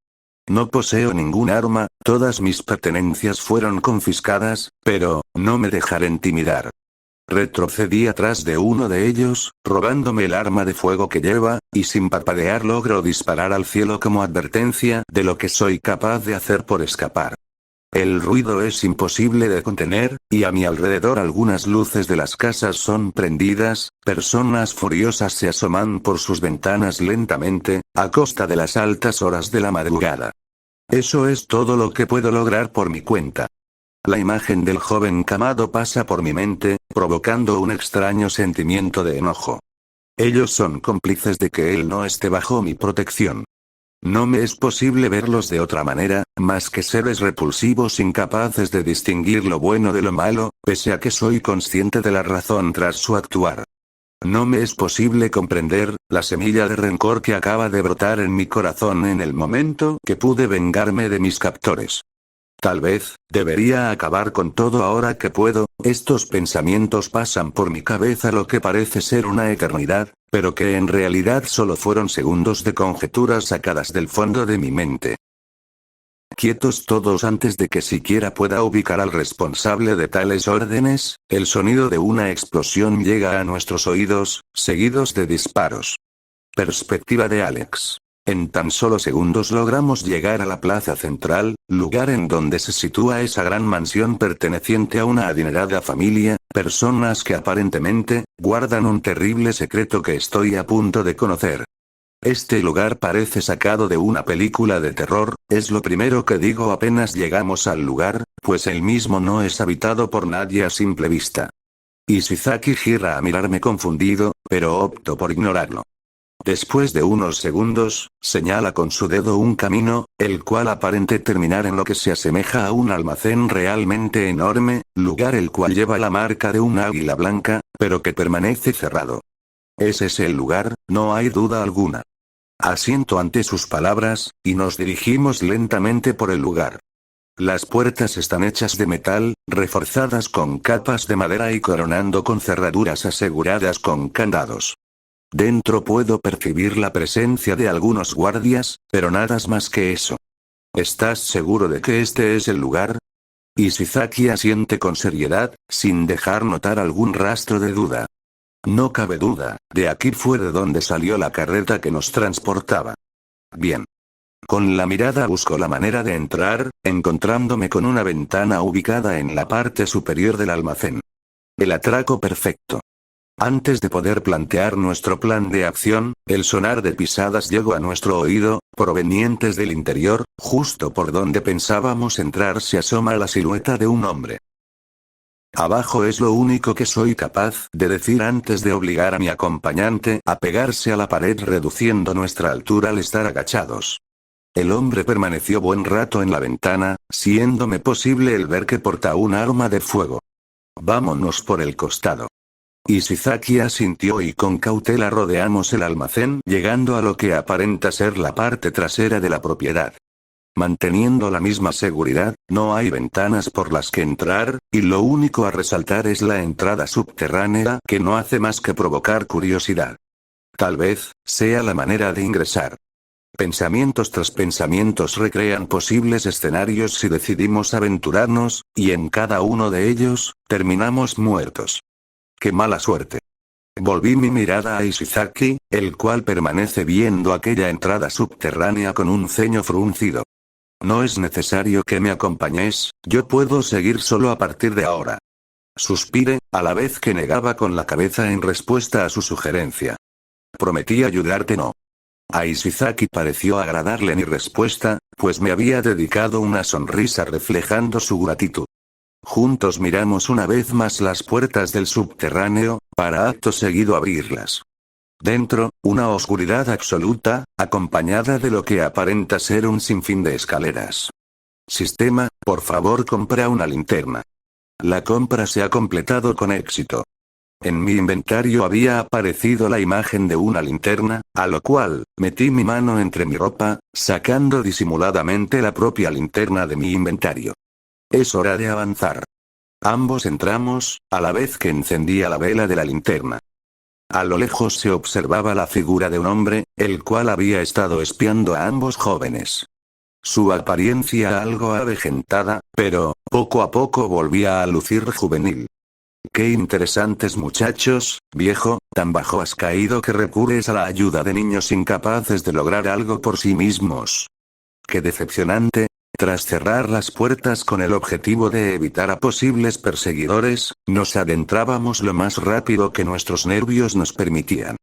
No poseo ningún arma, todas mis pertenencias fueron confiscadas, pero no me dejaré intimidar. Retrocedí atrás de uno de ellos, robándome el arma de fuego que lleva, y sin parpadear logro disparar al cielo como advertencia de lo que soy capaz de hacer por escapar. El ruido es imposible de contener, y a mi alrededor algunas luces de las casas son prendidas, personas furiosas se asoman por sus ventanas lentamente, a costa de las altas horas de la madrugada. Eso es todo lo que puedo lograr por mi cuenta. La imagen del joven Kamado pasa por mi mente, provocando un extraño sentimiento de enojo. Ellos son cómplices de que él no esté bajo mi protección. No me es posible verlos de otra manera, más que seres repulsivos incapaces de distinguir lo bueno de lo malo, pese a que soy consciente de la razón tras su actuar. No me es posible comprender la semilla de rencor que acaba de brotar en mi corazón en el momento que pude vengarme de mis captores. Tal vez, debería acabar con todo ahora que puedo, estos pensamientos pasan por mi cabeza lo que parece ser una eternidad, pero que en realidad solo fueron segundos de conjeturas sacadas del fondo de mi mente. Quietos todos antes de que siquiera pueda ubicar al responsable de tales órdenes, el sonido de una explosión llega a nuestros oídos, seguidos de disparos. Perspectiva de Alex. En tan solo segundos logramos llegar a la plaza central, lugar en donde se sitúa esa gran mansión perteneciente a una adinerada familia, personas que aparentemente guardan un terrible secreto que estoy a punto de conocer. Este lugar parece sacado de una película de terror, es lo primero que digo apenas llegamos al lugar, pues el mismo no es habitado por nadie a simple vista. Ishizaki gira a mirarme confundido, pero opto por ignorarlo. Después de unos segundos, señala con su dedo un camino, el cual aparente terminar en lo que se asemeja a un almacén realmente enorme, lugar el cual lleva la marca de un águila blanca, pero que permanece cerrado. Ese es el lugar, no hay duda alguna. Asiento ante sus palabras, y nos dirigimos lentamente por el lugar. Las puertas están hechas de metal, reforzadas con capas de madera y coronando con cerraduras aseguradas con candados. Dentro puedo percibir la presencia de algunos guardias, pero nada más que eso. ¿Estás seguro de que este es el lugar? Ishizaki asiente con seriedad, sin dejar notar algún rastro de duda. No cabe duda, de aquí fue de donde salió la carreta que nos transportaba. Bien. Con la mirada busco la manera de entrar, encontrándome con una ventana ubicada en la parte superior del almacén. El atraco perfecto. Antes de poder plantear nuestro plan de acción, el sonar de pisadas llegó a nuestro oído, provenientes del interior, justo por donde pensábamos entrar se asoma la silueta de un hombre. Abajo es lo único que soy capaz de decir antes de obligar a mi acompañante a pegarse a la pared reduciendo nuestra altura al estar agachados. El hombre permaneció buen rato en la ventana, siéndome posible el ver que porta un arma de fuego. Vámonos por el costado. Ishizaki asintió y con cautela rodeamos el almacén llegando a lo que aparenta ser la parte trasera de la propiedad. Manteniendo la misma seguridad, no hay ventanas por las que entrar, y lo único a resaltar es la entrada subterránea que no hace más que provocar curiosidad. Tal vez, sea la manera de ingresar. Pensamientos tras pensamientos recrean posibles escenarios si decidimos aventurarnos, y en cada uno de ellos, terminamos muertos. ¡Qué mala suerte! Volví mi mirada a Ishizaki, el cual permanece viendo aquella entrada subterránea con un ceño fruncido. No es necesario que me acompañes, yo puedo seguir solo a partir de ahora. Suspiré, a la vez que negaba con la cabeza en respuesta a su sugerencia. Prometí ayudarte, no. A Ishizaki pareció agradarle mi respuesta, pues me había dedicado una sonrisa reflejando su gratitud. Juntos miramos una vez más las puertas del subterráneo, para acto seguido abrirlas. Dentro, una oscuridad absoluta, acompañada de lo que aparenta ser un sinfín de escaleras. Sistema, por favor compra una linterna. La compra se ha completado con éxito. En mi inventario había aparecido la imagen de una linterna, a lo cual, metí mi mano entre mi ropa, sacando disimuladamente la propia linterna de mi inventario. Es hora de avanzar. Ambos entramos, a la vez que encendía la vela de la linterna. A lo lejos se observaba la figura de un hombre, el cual había estado espiando a ambos jóvenes. Su apariencia algo avejentada, pero, poco a poco volvía a lucir juvenil. Qué interesantes muchachos, viejo, tan bajo has caído que recurres a la ayuda de niños incapaces de lograr algo por sí mismos. Qué decepcionante. Tras cerrar las puertas con el objetivo de evitar a posibles perseguidores, nos adentrábamos lo más rápido que nuestros nervios nos permitían.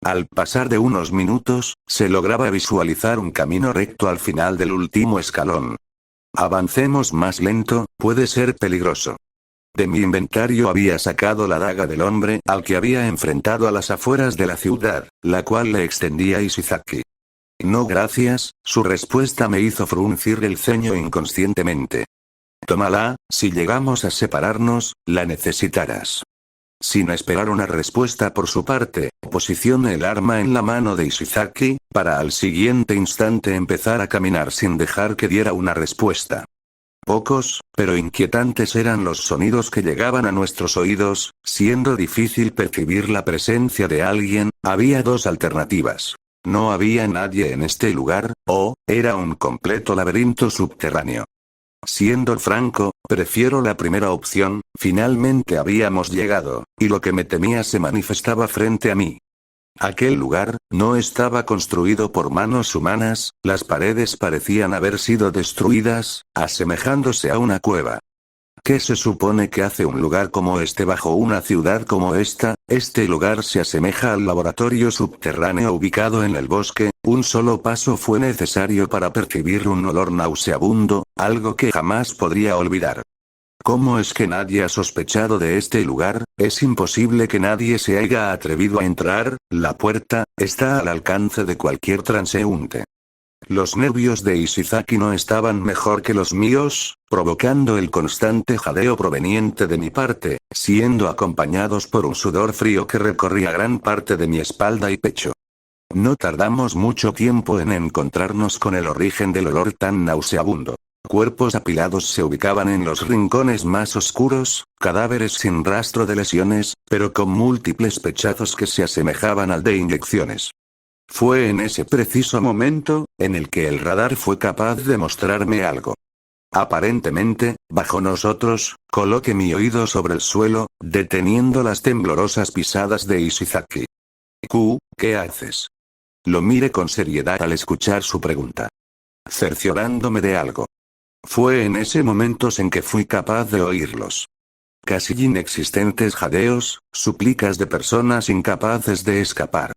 Al pasar de unos minutos, se lograba visualizar un camino recto al final del último escalón. Avancemos más lento, puede ser peligroso. De mi inventario había sacado la daga del hombre al que había enfrentado a las afueras de la ciudad, la cual le extendía a Ishizaki. No gracias, su respuesta me hizo fruncir el ceño inconscientemente. Tómala, si llegamos a separarnos, la necesitarás. Sin esperar una respuesta por su parte, posicioné el arma en la mano de Ishizaki, para al siguiente instante empezar a caminar sin dejar que diera una respuesta. Pocos, pero inquietantes eran los sonidos que llegaban a nuestros oídos, siendo difícil percibir la presencia de alguien, había dos alternativas. No había nadie en este lugar, o, era un completo laberinto subterráneo. Siendo franco, prefiero la primera opción, finalmente habíamos llegado, y lo que me temía se manifestaba frente a mí. Aquel lugar, no estaba construido por manos humanas, las paredes parecían haber sido destruidas, asemejándose a una cueva. ¿Qué se supone que hace un lugar como este bajo una ciudad como esta? Este lugar se asemeja al laboratorio subterráneo ubicado en el bosque, un solo paso fue necesario para percibir un olor nauseabundo, algo que jamás podría olvidar. ¿Cómo es que nadie ha sospechado de este lugar? Es imposible que nadie se haya atrevido a entrar, la puerta, está al alcance de cualquier transeúnte. Los nervios de Ishizaki no estaban mejor que los míos, provocando el constante jadeo proveniente de mi parte, siendo acompañados por un sudor frío que recorría gran parte de mi espalda y pecho. No tardamos mucho tiempo en encontrarnos con el origen del olor tan nauseabundo. Cuerpos apilados se ubicaban en los rincones más oscuros, cadáveres sin rastro de lesiones, pero con múltiples pechazos que se asemejaban al de inyecciones. Fue en ese preciso momento, en el que el radar fue capaz de mostrarme algo. Aparentemente, bajo nosotros, coloqué mi oído sobre el suelo, deteniendo las temblorosas pisadas de Ishizaki. ¿Qué haces? Lo miré con seriedad al escuchar su pregunta. Cerciorándome de algo. Fue en ese momento en que fui capaz de oírlos. Casi inexistentes jadeos, súplicas de personas incapaces de escapar.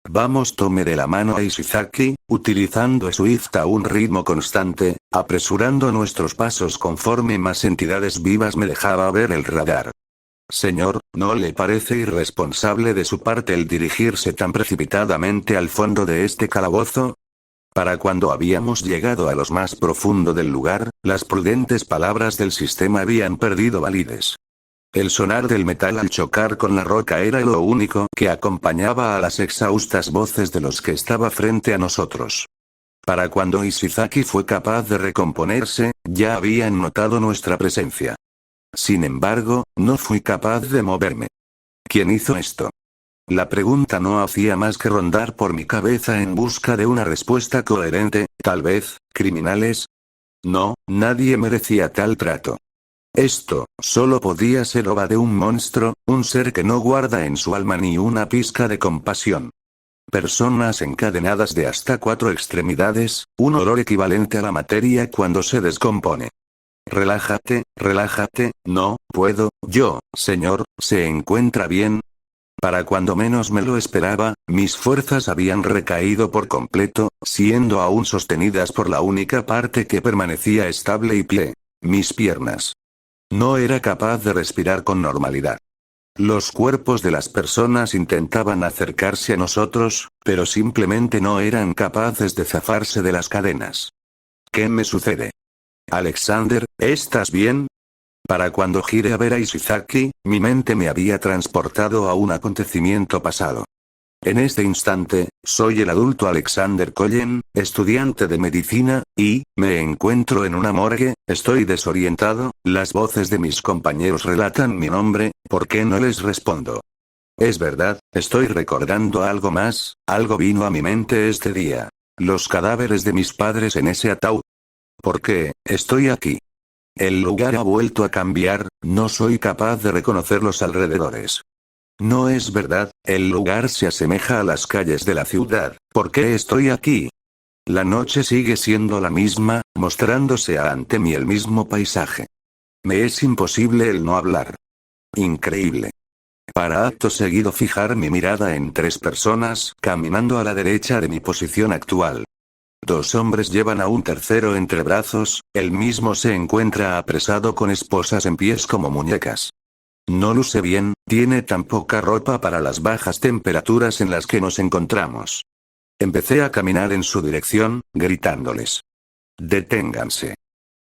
Vamos, tomé de la mano a Ishizaki, utilizando Swift a un ritmo constante, apresurando nuestros pasos conforme más entidades vivas me dejaba ver el radar. Señor, ¿no le parece irresponsable de su parte el dirigirse tan precipitadamente al fondo de este calabozo? Para cuando habíamos llegado a lo más profundo del lugar, las prudentes palabras del sistema habían perdido validez. El sonar del metal al chocar con la roca era lo único que acompañaba a las exhaustas voces de los que estaba frente a nosotros. Para cuando Ishizaki fue capaz de recomponerse, ya habían notado nuestra presencia. Sin embargo, no fui capaz de moverme. ¿Quién hizo esto? La pregunta no hacía más que rondar por mi cabeza en busca de una respuesta coherente. Tal vez, criminales. No, nadie merecía tal trato. Esto, solo podía ser obra de un monstruo, un ser que no guarda en su alma ni una pizca de compasión. Personas encadenadas de hasta 4 extremidades, un olor equivalente a la materia cuando se descompone. Relájate, no, puedo, señor, ¿se encuentra bien? Para cuando menos me lo esperaba, mis fuerzas habían recaído por completo, siendo aún sostenidas por la única parte que permanecía estable y pie. Mis piernas. No era capaz de respirar con normalidad. Los cuerpos de las personas intentaban acercarse a nosotros, pero simplemente no eran capaces de zafarse de las cadenas. ¿Qué me sucede? Alexander, ¿estás bien? Para cuando giré a ver a Ishizaki, mi mente me había transportado a un acontecimiento pasado. En este instante, soy el adulto Alexander Cullen, estudiante de medicina, y me encuentro en una morgue. Estoy desorientado, las voces de mis compañeros relatan mi nombre, ¿por qué no les respondo? Es verdad, estoy recordando algo más, algo vino a mi mente este día. Los cadáveres de mis padres en ese ataúd. ¿Por qué estoy aquí? El lugar ha vuelto a cambiar, no soy capaz de reconocer los alrededores. No es verdad, el lugar se asemeja a las calles de la ciudad. ¿Por qué estoy aquí? La noche sigue siendo la misma, mostrándose ante mí el mismo paisaje. Me es imposible el no hablar. Increíble. Para acto seguido fijar mi mirada en 3 personas caminando a la derecha de mi posición actual. 2 hombres llevan a un tercero entre brazos, el mismo se encuentra apresado con esposas en pies como muñecas. No luce bien, tiene tan poca ropa para las bajas temperaturas en las que nos encontramos. Empecé a caminar en su dirección, gritándoles. Deténganse.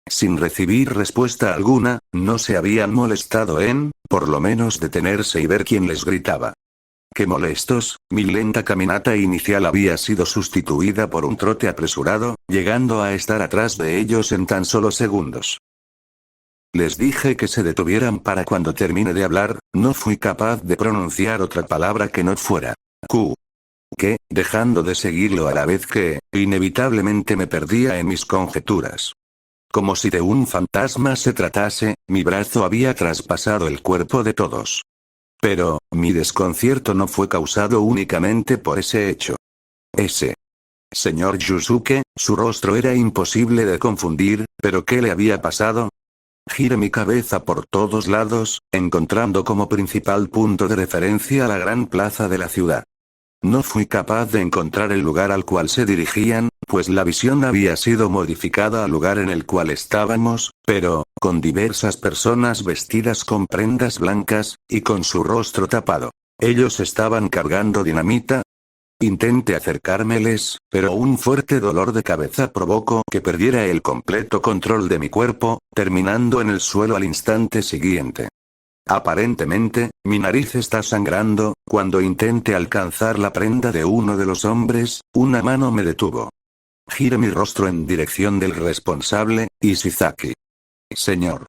Sin recibir respuesta alguna, no se habían molestado en, por lo menos detenerse y ver quién les gritaba. Qué molestos, mi lenta caminata inicial había sido sustituida por un trote apresurado, llegando a estar atrás de ellos en tan solo segundos. Les dije que se detuvieran para cuando termine de hablar, no fui capaz de pronunciar otra palabra que no fuera Q. Que, dejando de seguirlo a la vez que, inevitablemente me perdía en mis conjeturas. Como si de un fantasma se tratase, mi brazo había traspasado el cuerpo de todos. Pero, mi desconcierto no fue causado únicamente por ese hecho. Ese señor Yusuke, su rostro era imposible de confundir, pero ¿qué le había pasado? Giré mi cabeza por todos lados, encontrando como principal punto de referencia a la gran plaza de la ciudad. No fui capaz de encontrar el lugar al cual se dirigían, pues la visión había sido modificada al lugar en el cual estábamos, pero, con diversas personas vestidas con prendas blancas, y con su rostro tapado. Ellos estaban cargando dinamita. Intenté acercármeles, pero un fuerte dolor de cabeza provocó que perdiera el completo control de mi cuerpo, terminando en el suelo al instante siguiente. Aparentemente, mi nariz está sangrando. Cuando intenté alcanzar la prenda de uno de los hombres, una mano me detuvo. Giré mi rostro en dirección del responsable, Ishizaki. Señor.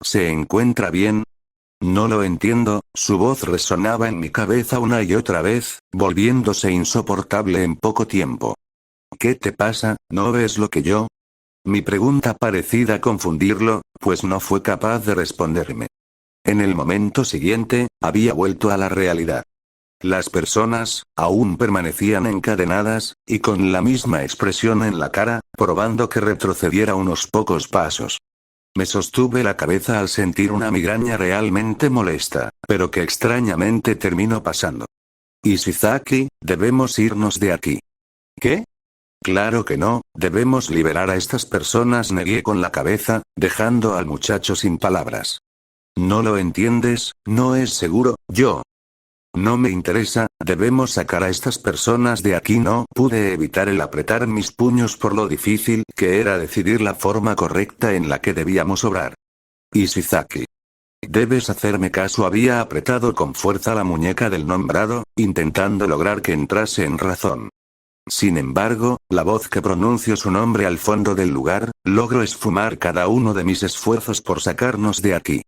¿Se encuentra bien? No lo entiendo, su voz resonaba en mi cabeza una y otra vez, volviéndose insoportable en poco tiempo. ¿Qué te pasa? ¿No ves lo que yo? Mi pregunta parecía confundirlo, pues no fue capaz de responderme. En el momento siguiente, había vuelto a la realidad. Las personas, aún permanecían encadenadas, y con la misma expresión en la cara, probando que retrocediera unos pocos pasos. Me sostuve la cabeza al sentir una migraña realmente molesta, pero que extrañamente terminó pasando. Ishizaki, debemos irnos de aquí. ¿Qué? Claro que no, debemos liberar a estas personas, negué con la cabeza, dejando al muchacho sin palabras. ¿No lo entiendes? No es seguro, yo. No me interesa, debemos sacar a estas personas de aquí. No pude evitar el apretar mis puños por lo difícil que era decidir la forma correcta en la que debíamos obrar. Ishizaki. Debes hacerme caso. Había apretado con fuerza la muñeca del nombrado, intentando lograr que entrase en razón. Sin embargo, la voz que pronunció su nombre al fondo del lugar, logró esfumar cada uno de mis esfuerzos por sacarnos de aquí.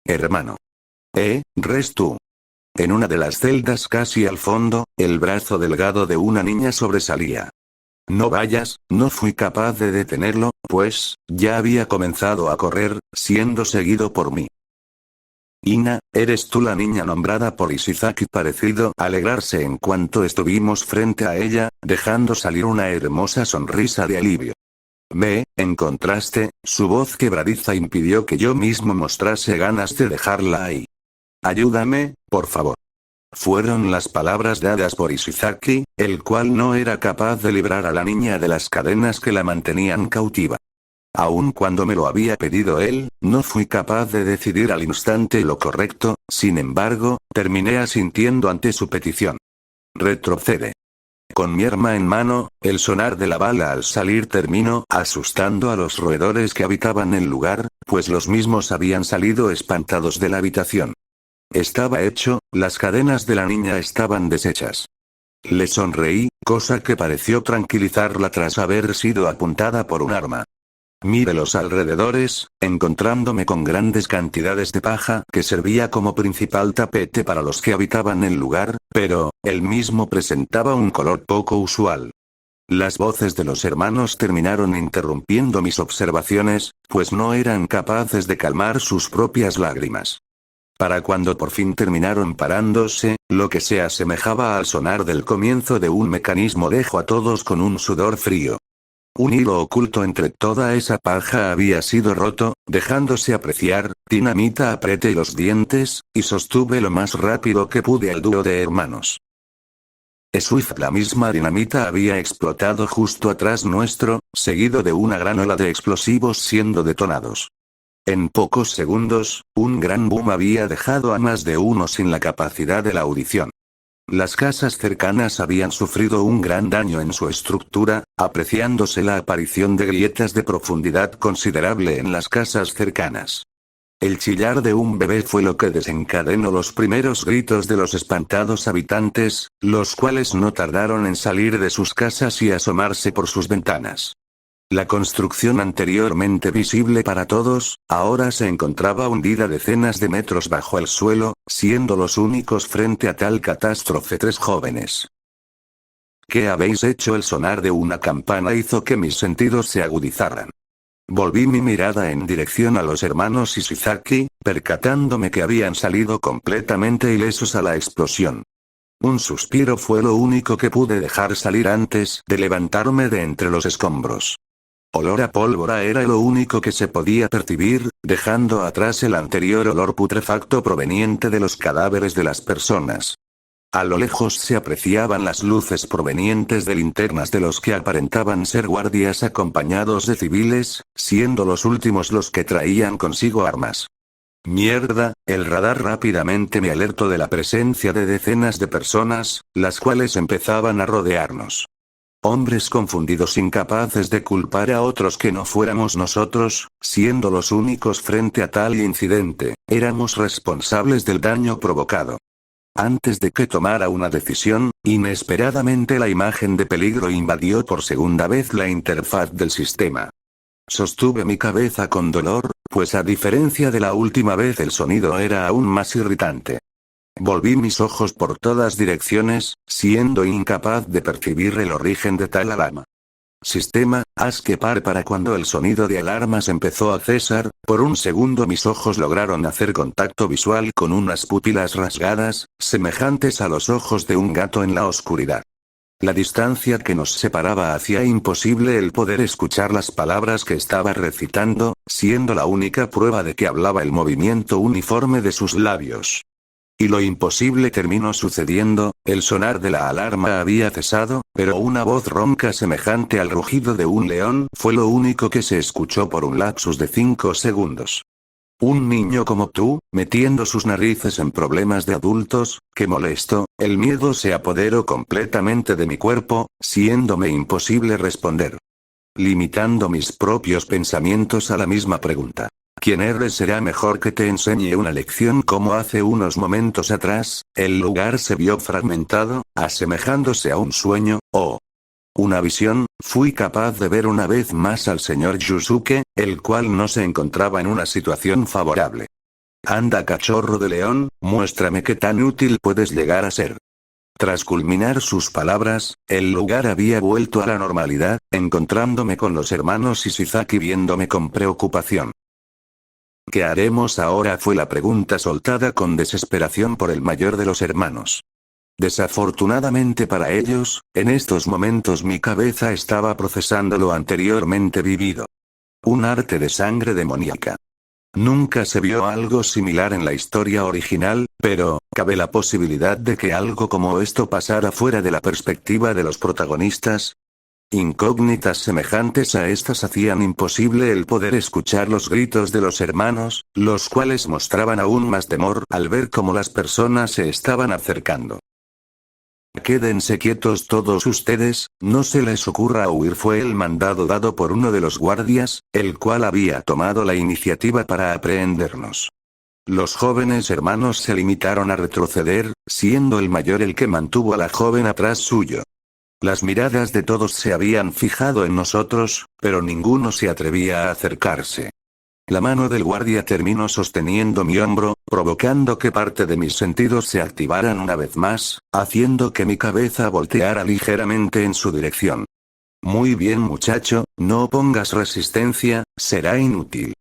Hermano. Res tú. En una de las celdas casi al fondo, el brazo delgado de una niña sobresalía. No vayas, no fui capaz de detenerlo, pues, ya había comenzado a correr, siendo seguido por mí. Ina, ¿eres tú la niña nombrada por Ishizaki? Parecido alegrarse en cuanto estuvimos frente a ella, dejando salir una hermosa sonrisa de alivio. En contraste, su voz quebradiza impidió que yo mismo mostrase ganas de dejarla ahí. Ayúdame, por favor. Fueron las palabras dadas por Ishizaki, el cual no era capaz de librar a la niña de las cadenas que la mantenían cautiva. Aun cuando me lo había pedido él, no fui capaz de decidir al instante lo correcto, sin embargo, terminé asintiendo ante su petición. Retrocede. Con mi arma en mano, el sonar de la bala al salir terminó asustando a los roedores que habitaban el lugar, pues los mismos habían salido espantados de la habitación. Estaba hecho, las cadenas de la niña estaban deshechas. Le sonreí, cosa que pareció tranquilizarla tras haber sido apuntada por un arma. Miré los alrededores, encontrándome con grandes cantidades de paja que servía como principal tapete para los que habitaban el lugar, pero, el mismo presentaba un color poco usual. Las voces de los hermanos terminaron interrumpiendo mis observaciones, pues no eran capaces de calmar sus propias lágrimas. Para cuando por fin terminaron parándose, lo que se asemejaba al sonar del comienzo de un mecanismo dejó a todos con un sudor frío. Un hilo oculto entre toda esa paja había sido roto, dejándose apreciar. Dinamita, apreté los dientes, y sostuve lo más rápido que pude al dúo de hermanos. Swift, la misma dinamita había explotado justo atrás nuestro, seguido de una gran ola de explosivos siendo detonados. En pocos segundos, un gran boom había dejado a más de uno sin la capacidad de la audición. Las casas cercanas habían sufrido un gran daño en su estructura, apreciándose la aparición de grietas de profundidad considerable en las casas cercanas. El chillar de un bebé fue lo que desencadenó los primeros gritos de los espantados habitantes, los cuales no tardaron en salir de sus casas y asomarse por sus ventanas. La construcción anteriormente visible para todos, ahora se encontraba hundida decenas de metros bajo el suelo, siendo los únicos frente a tal catástrofe 3 jóvenes. ¿Qué habéis hecho? El sonar de una campana hizo que mis sentidos se agudizaran. Volví mi mirada en dirección a los hermanos Ishizaki, percatándome que habían salido completamente ilesos a la explosión. Un suspiro fue lo único que pude dejar salir antes de levantarme de entre los escombros. Olor a pólvora era lo único que se podía percibir, dejando atrás el anterior olor putrefacto proveniente de los cadáveres de las personas. A lo lejos se apreciaban las luces provenientes de linternas de los que aparentaban ser guardias acompañados de civiles, siendo los últimos los que traían consigo armas. Mierda, el radar rápidamente me alertó de la presencia de decenas de personas, las cuales empezaban a rodearnos. Hombres confundidos incapaces de culpar a otros que no fuéramos nosotros, siendo los únicos frente a tal incidente, éramos responsables del daño provocado. Antes de que tomara una decisión, inesperadamente la imagen de peligro invadió por segunda vez la interfaz del sistema. Sostuve mi cabeza con dolor, pues a diferencia de la última vez el sonido era aún más irritante. Volví mis ojos por todas direcciones, siendo incapaz de percibir el origen de tal alarma. Sistema, haz que pare. Para cuando el sonido de alarmas empezó a cesar, por un segundo mis ojos lograron hacer contacto visual con unas pupilas rasgadas, semejantes a los ojos de un gato en la oscuridad. La distancia que nos separaba hacía imposible el poder escuchar las palabras que estaba recitando, siendo la única prueba de que hablaba el movimiento uniforme de sus labios. Y lo imposible terminó sucediendo, el sonar de la alarma había cesado, pero una voz ronca semejante al rugido de un león fue lo único que se escuchó por un lapsus de 5 segundos. Un niño como tú, metiendo sus narices en problemas de adultos, qué molesto, el miedo se apoderó completamente de mi cuerpo, siéndome imposible responder. Limitando mis propios pensamientos a la misma pregunta. ¿Quién eres? Será mejor que te enseñe una lección. Como hace unos momentos atrás, el lugar se vio fragmentado, asemejándose a un sueño, o una visión. Fui capaz de ver una vez más al señor Yusuke, el cual no se encontraba en una situación favorable. Anda, cachorro de león, muéstrame qué tan útil puedes llegar a ser. Tras culminar sus palabras, el lugar había vuelto a la normalidad, encontrándome con los hermanos Ishizaki viéndome con preocupación. ¿Qué haremos ahora? Fue la pregunta soltada con desesperación por el mayor de los hermanos. Desafortunadamente para ellos, en estos momentos mi cabeza estaba procesando lo anteriormente vivido. Un arte de sangre demoníaca. Nunca se vio algo similar en la historia original, pero, ¿cabe la posibilidad de que algo como esto pasara fuera de la perspectiva de los protagonistas? Incógnitas semejantes a estas hacían imposible el poder escuchar los gritos de los hermanos, los cuales mostraban aún más temor al ver cómo las personas se estaban acercando. Quédense quietos todos ustedes, no se les ocurra huir, fue el mandado dado por uno de los guardias, el cual había tomado la iniciativa para aprehendernos. Los jóvenes hermanos se limitaron a retroceder, siendo el mayor el que mantuvo a la joven atrás suyo. Las miradas de todos se habían fijado en nosotros, pero ninguno se atrevía a acercarse. La mano del guardia terminó sosteniendo mi hombro, provocando que parte de mis sentidos se activaran una vez más, haciendo que mi cabeza volteara ligeramente en su dirección. Muy bien muchacho, no pongas resistencia, será inútil.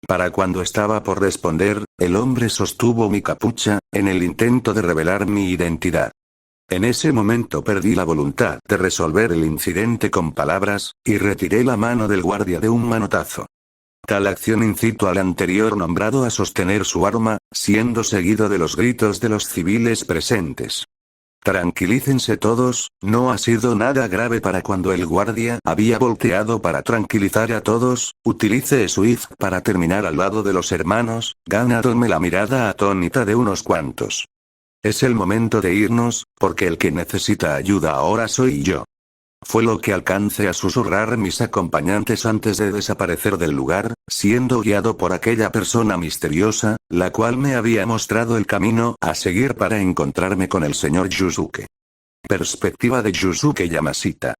Para cuando estaba por responder, el hombre sostuvo mi capucha, en el intento de revelar mi identidad. En ese momento perdí la voluntad de resolver el incidente con palabras, y retiré la mano del guardia de un manotazo. Tal acción incitó al anterior nombrado a sostener su arma, siendo seguido de los gritos de los civiles presentes. Tranquilícense todos, no ha sido nada grave. Para cuando el guardia había volteado para tranquilizar a todos, utilicé su if para terminar al lado de los hermanos, ganándome la mirada atónita de unos cuantos. Es el momento de irnos, porque el que necesita ayuda ahora soy yo. Fue lo que alcancé a susurrar mis acompañantes antes de desaparecer del lugar, siendo guiado por aquella persona misteriosa, la cual me había mostrado el camino a seguir para encontrarme con el señor Yusuke. Perspectiva de Yusuke Yamashita.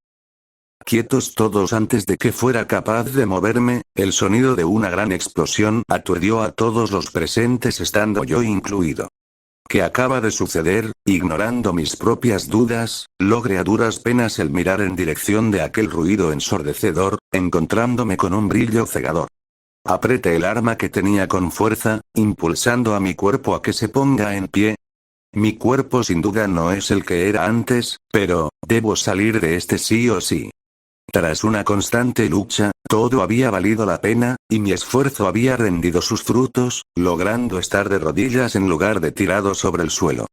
Quietos todos. Antes de que fuera capaz de moverme, el sonido de una gran explosión aturdió a todos los presentes, estando yo incluido. ¿Qué acaba de suceder? Ignorando mis propias dudas, logré a duras penas el mirar en dirección de aquel ruido ensordecedor, encontrándome con un brillo cegador. Apreté el arma que tenía con fuerza, impulsando a mi cuerpo a que se ponga en pie. Mi cuerpo sin duda no es el que era antes, pero, debo salir de este sí o sí. Tras una constante lucha, todo había valido la pena, y mi esfuerzo había rendido sus frutos, logrando estar de rodillas en lugar de tirado sobre el suelo.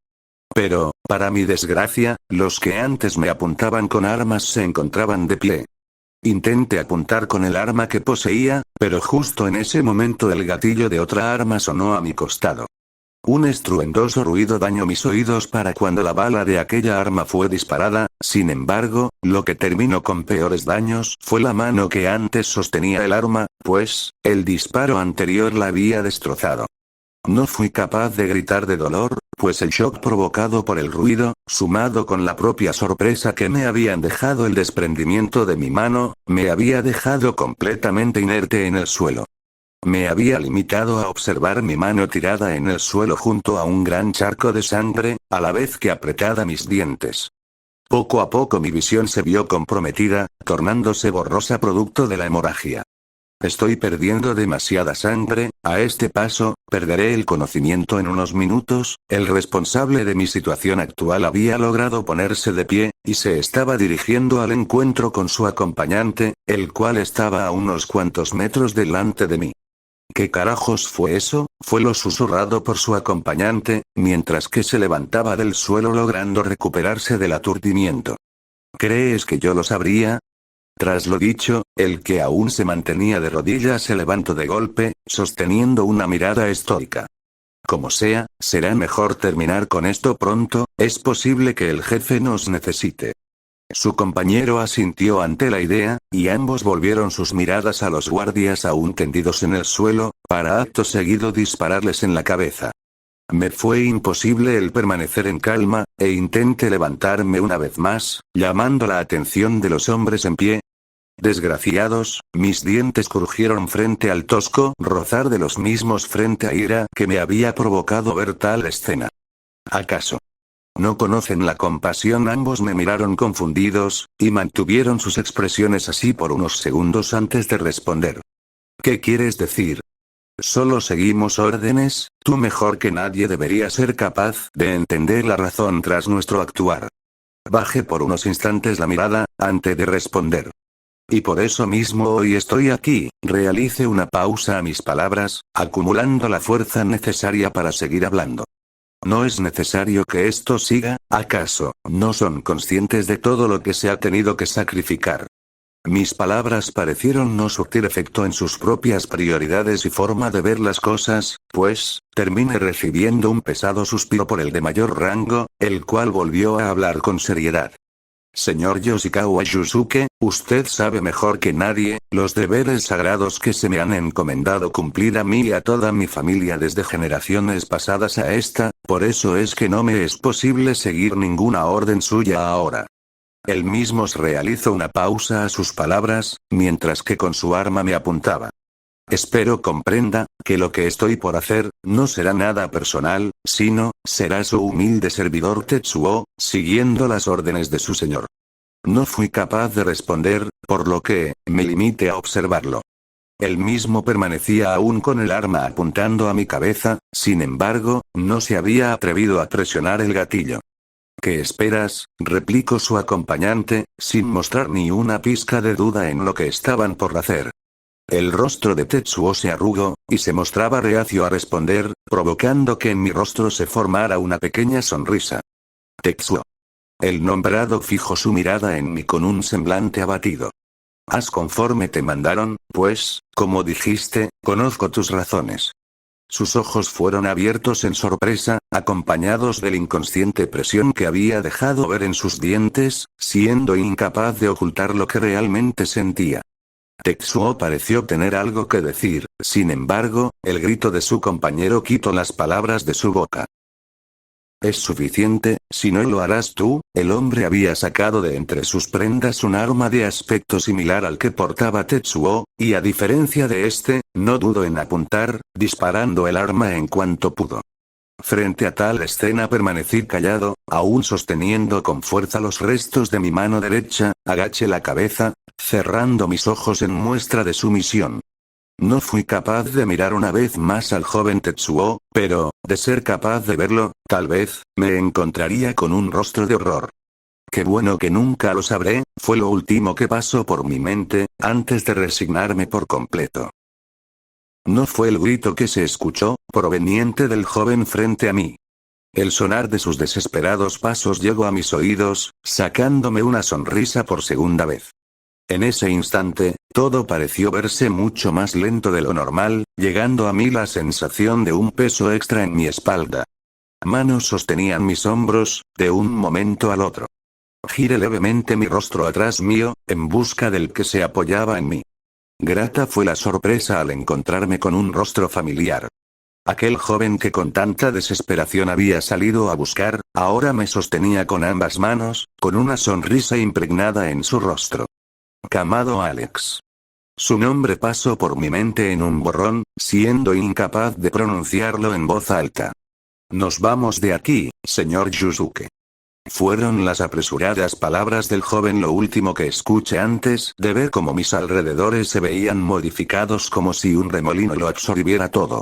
Pero, para mi desgracia, los que antes me apuntaban con armas se encontraban de pie. Intenté apuntar con el arma que poseía, pero justo en ese momento el gatillo de otra arma sonó a mi costado. Un estruendoso ruido dañó mis oídos para cuando la bala de aquella arma fue disparada. Sin embargo, lo que terminó con peores daños fue la mano que antes sostenía el arma, pues, el disparo anterior la había destrozado. No fui capaz de gritar de dolor, pues el shock provocado por el ruido, sumado con la propia sorpresa que me habían dejado el desprendimiento de mi mano, me había dejado completamente inerte en el suelo. Me había limitado a observar mi mano tirada en el suelo junto a un gran charco de sangre, a la vez que apretada mis dientes. Poco a poco mi visión se vio comprometida, tornándose borrosa producto de la hemorragia. Estoy perdiendo demasiada sangre, a este paso, perderé el conocimiento en unos minutos. El responsable de mi situación actual había logrado ponerse de pie, y se estaba dirigiendo al encuentro con su acompañante, el cual estaba a unos cuantos metros delante de mí. ¿Qué carajos fue eso? Fue lo susurrado por su acompañante, mientras que se levantaba del suelo logrando recuperarse del aturdimiento. ¿Crees que yo lo sabría? Tras lo dicho, el que aún se mantenía de rodillas se levantó de golpe, sosteniendo una mirada estoica. Como sea, será mejor terminar con esto pronto, es posible que el jefe nos necesite. Su compañero asintió ante la idea, y ambos volvieron sus miradas a los guardias aún tendidos en el suelo, para acto seguido dispararles en la cabeza. Me fue imposible el permanecer en calma, e intenté levantarme una vez más, llamando la atención de los hombres en pie. Desgraciados, mis dientes crujieron frente al tosco rozar de los mismos frente a ira que me había provocado ver tal escena. ¿Acaso no conocen la compasión? Ambos me miraron confundidos, y mantuvieron sus expresiones así por unos segundos antes de responder. ¿Qué quieres decir? Solo seguimos órdenes, tú mejor que nadie deberías ser capaz de entender la razón tras nuestro actuar. Bajé por unos instantes la mirada, antes de responder. Y por eso mismo hoy estoy aquí, realicé una pausa a mis palabras, acumulando la fuerza necesaria para seguir hablando. No es necesario que esto siga, ¿acaso no son conscientes de todo lo que se ha tenido que sacrificar? Mis palabras parecieron no surtir efecto en sus propias prioridades y forma de ver las cosas, pues, terminé recibiendo un pesado suspiro por el de mayor rango, el cual volvió a hablar con seriedad. Señor Yoshikawa Yusuke, usted sabe mejor que nadie, los deberes sagrados que se me han encomendado cumplir a mí y a toda mi familia desde generaciones pasadas a esta, por eso es que no me es posible seguir ninguna orden suya ahora. Él mismo realizó una pausa a sus palabras, mientras que con su arma me apuntaba. Espero comprenda, que lo que estoy por hacer, no será nada personal, sino, será su humilde servidor Tetsuo, siguiendo las órdenes de su señor. No fui capaz de responder, por lo que, me limité a observarlo. Él mismo permanecía aún con el arma apuntando a mi cabeza, sin embargo, no se había atrevido a presionar el gatillo. ¿Qué esperas?, replicó su acompañante, sin mostrar ni una pizca de duda en lo que estaban por hacer. El rostro de Tetsuo se arrugó, y se mostraba reacio a responder, provocando que en mi rostro se formara una pequeña sonrisa. Tetsuo. El nombrado fijó su mirada en mí con un semblante abatido. Haz conforme te mandaron, pues, como dijiste, conozco tus razones. Sus ojos fueron abiertos en sorpresa, acompañados de la inconsciente presión que había dejado ver en sus dientes, siendo incapaz de ocultar lo que realmente sentía. Tetsuo pareció tener algo que decir, sin embargo, el grito de su compañero quitó las palabras de su boca. Es suficiente, si no lo harás tú. El hombre había sacado de entre sus prendas un arma de aspecto similar al que portaba Tetsuo, y a diferencia de este, no dudó en apuntar, disparando el arma en cuanto pudo. Frente a tal escena permanecí callado, aún sosteniendo con fuerza los restos de mi mano derecha, agaché la cabeza, cerrando mis ojos en muestra de sumisión. No fui capaz de mirar una vez más al joven Tetsuo, pero, de ser capaz de verlo, tal vez, me encontraría con un rostro de horror. Qué bueno que nunca lo sabré, fue lo último que pasó por mi mente, antes de resignarme por completo. No fue el grito que se escuchó, proveniente del joven frente a mí. El sonar de sus desesperados pasos llegó a mis oídos, sacándome una sonrisa por segunda vez. En ese instante, todo pareció verse mucho más lento de lo normal, llegando a mí la sensación de un peso extra en mi espalda. Manos sostenían mis hombros, de un momento al otro. Giré levemente mi rostro atrás mío, en busca del que se apoyaba en mí. Grata fue la sorpresa al encontrarme con un rostro familiar. Aquel joven que con tanta desesperación había salido a buscar, ahora me sostenía con ambas manos, con una sonrisa impregnada en su rostro. Kamado Alex. Su nombre pasó por mi mente en un borrón, siendo incapaz de pronunciarlo en voz alta. Nos vamos de aquí, señor Yusuke. Fueron las apresuradas palabras del joven lo último que escuché antes de ver cómo mis alrededores se veían modificados como si un remolino lo absorbiera todo.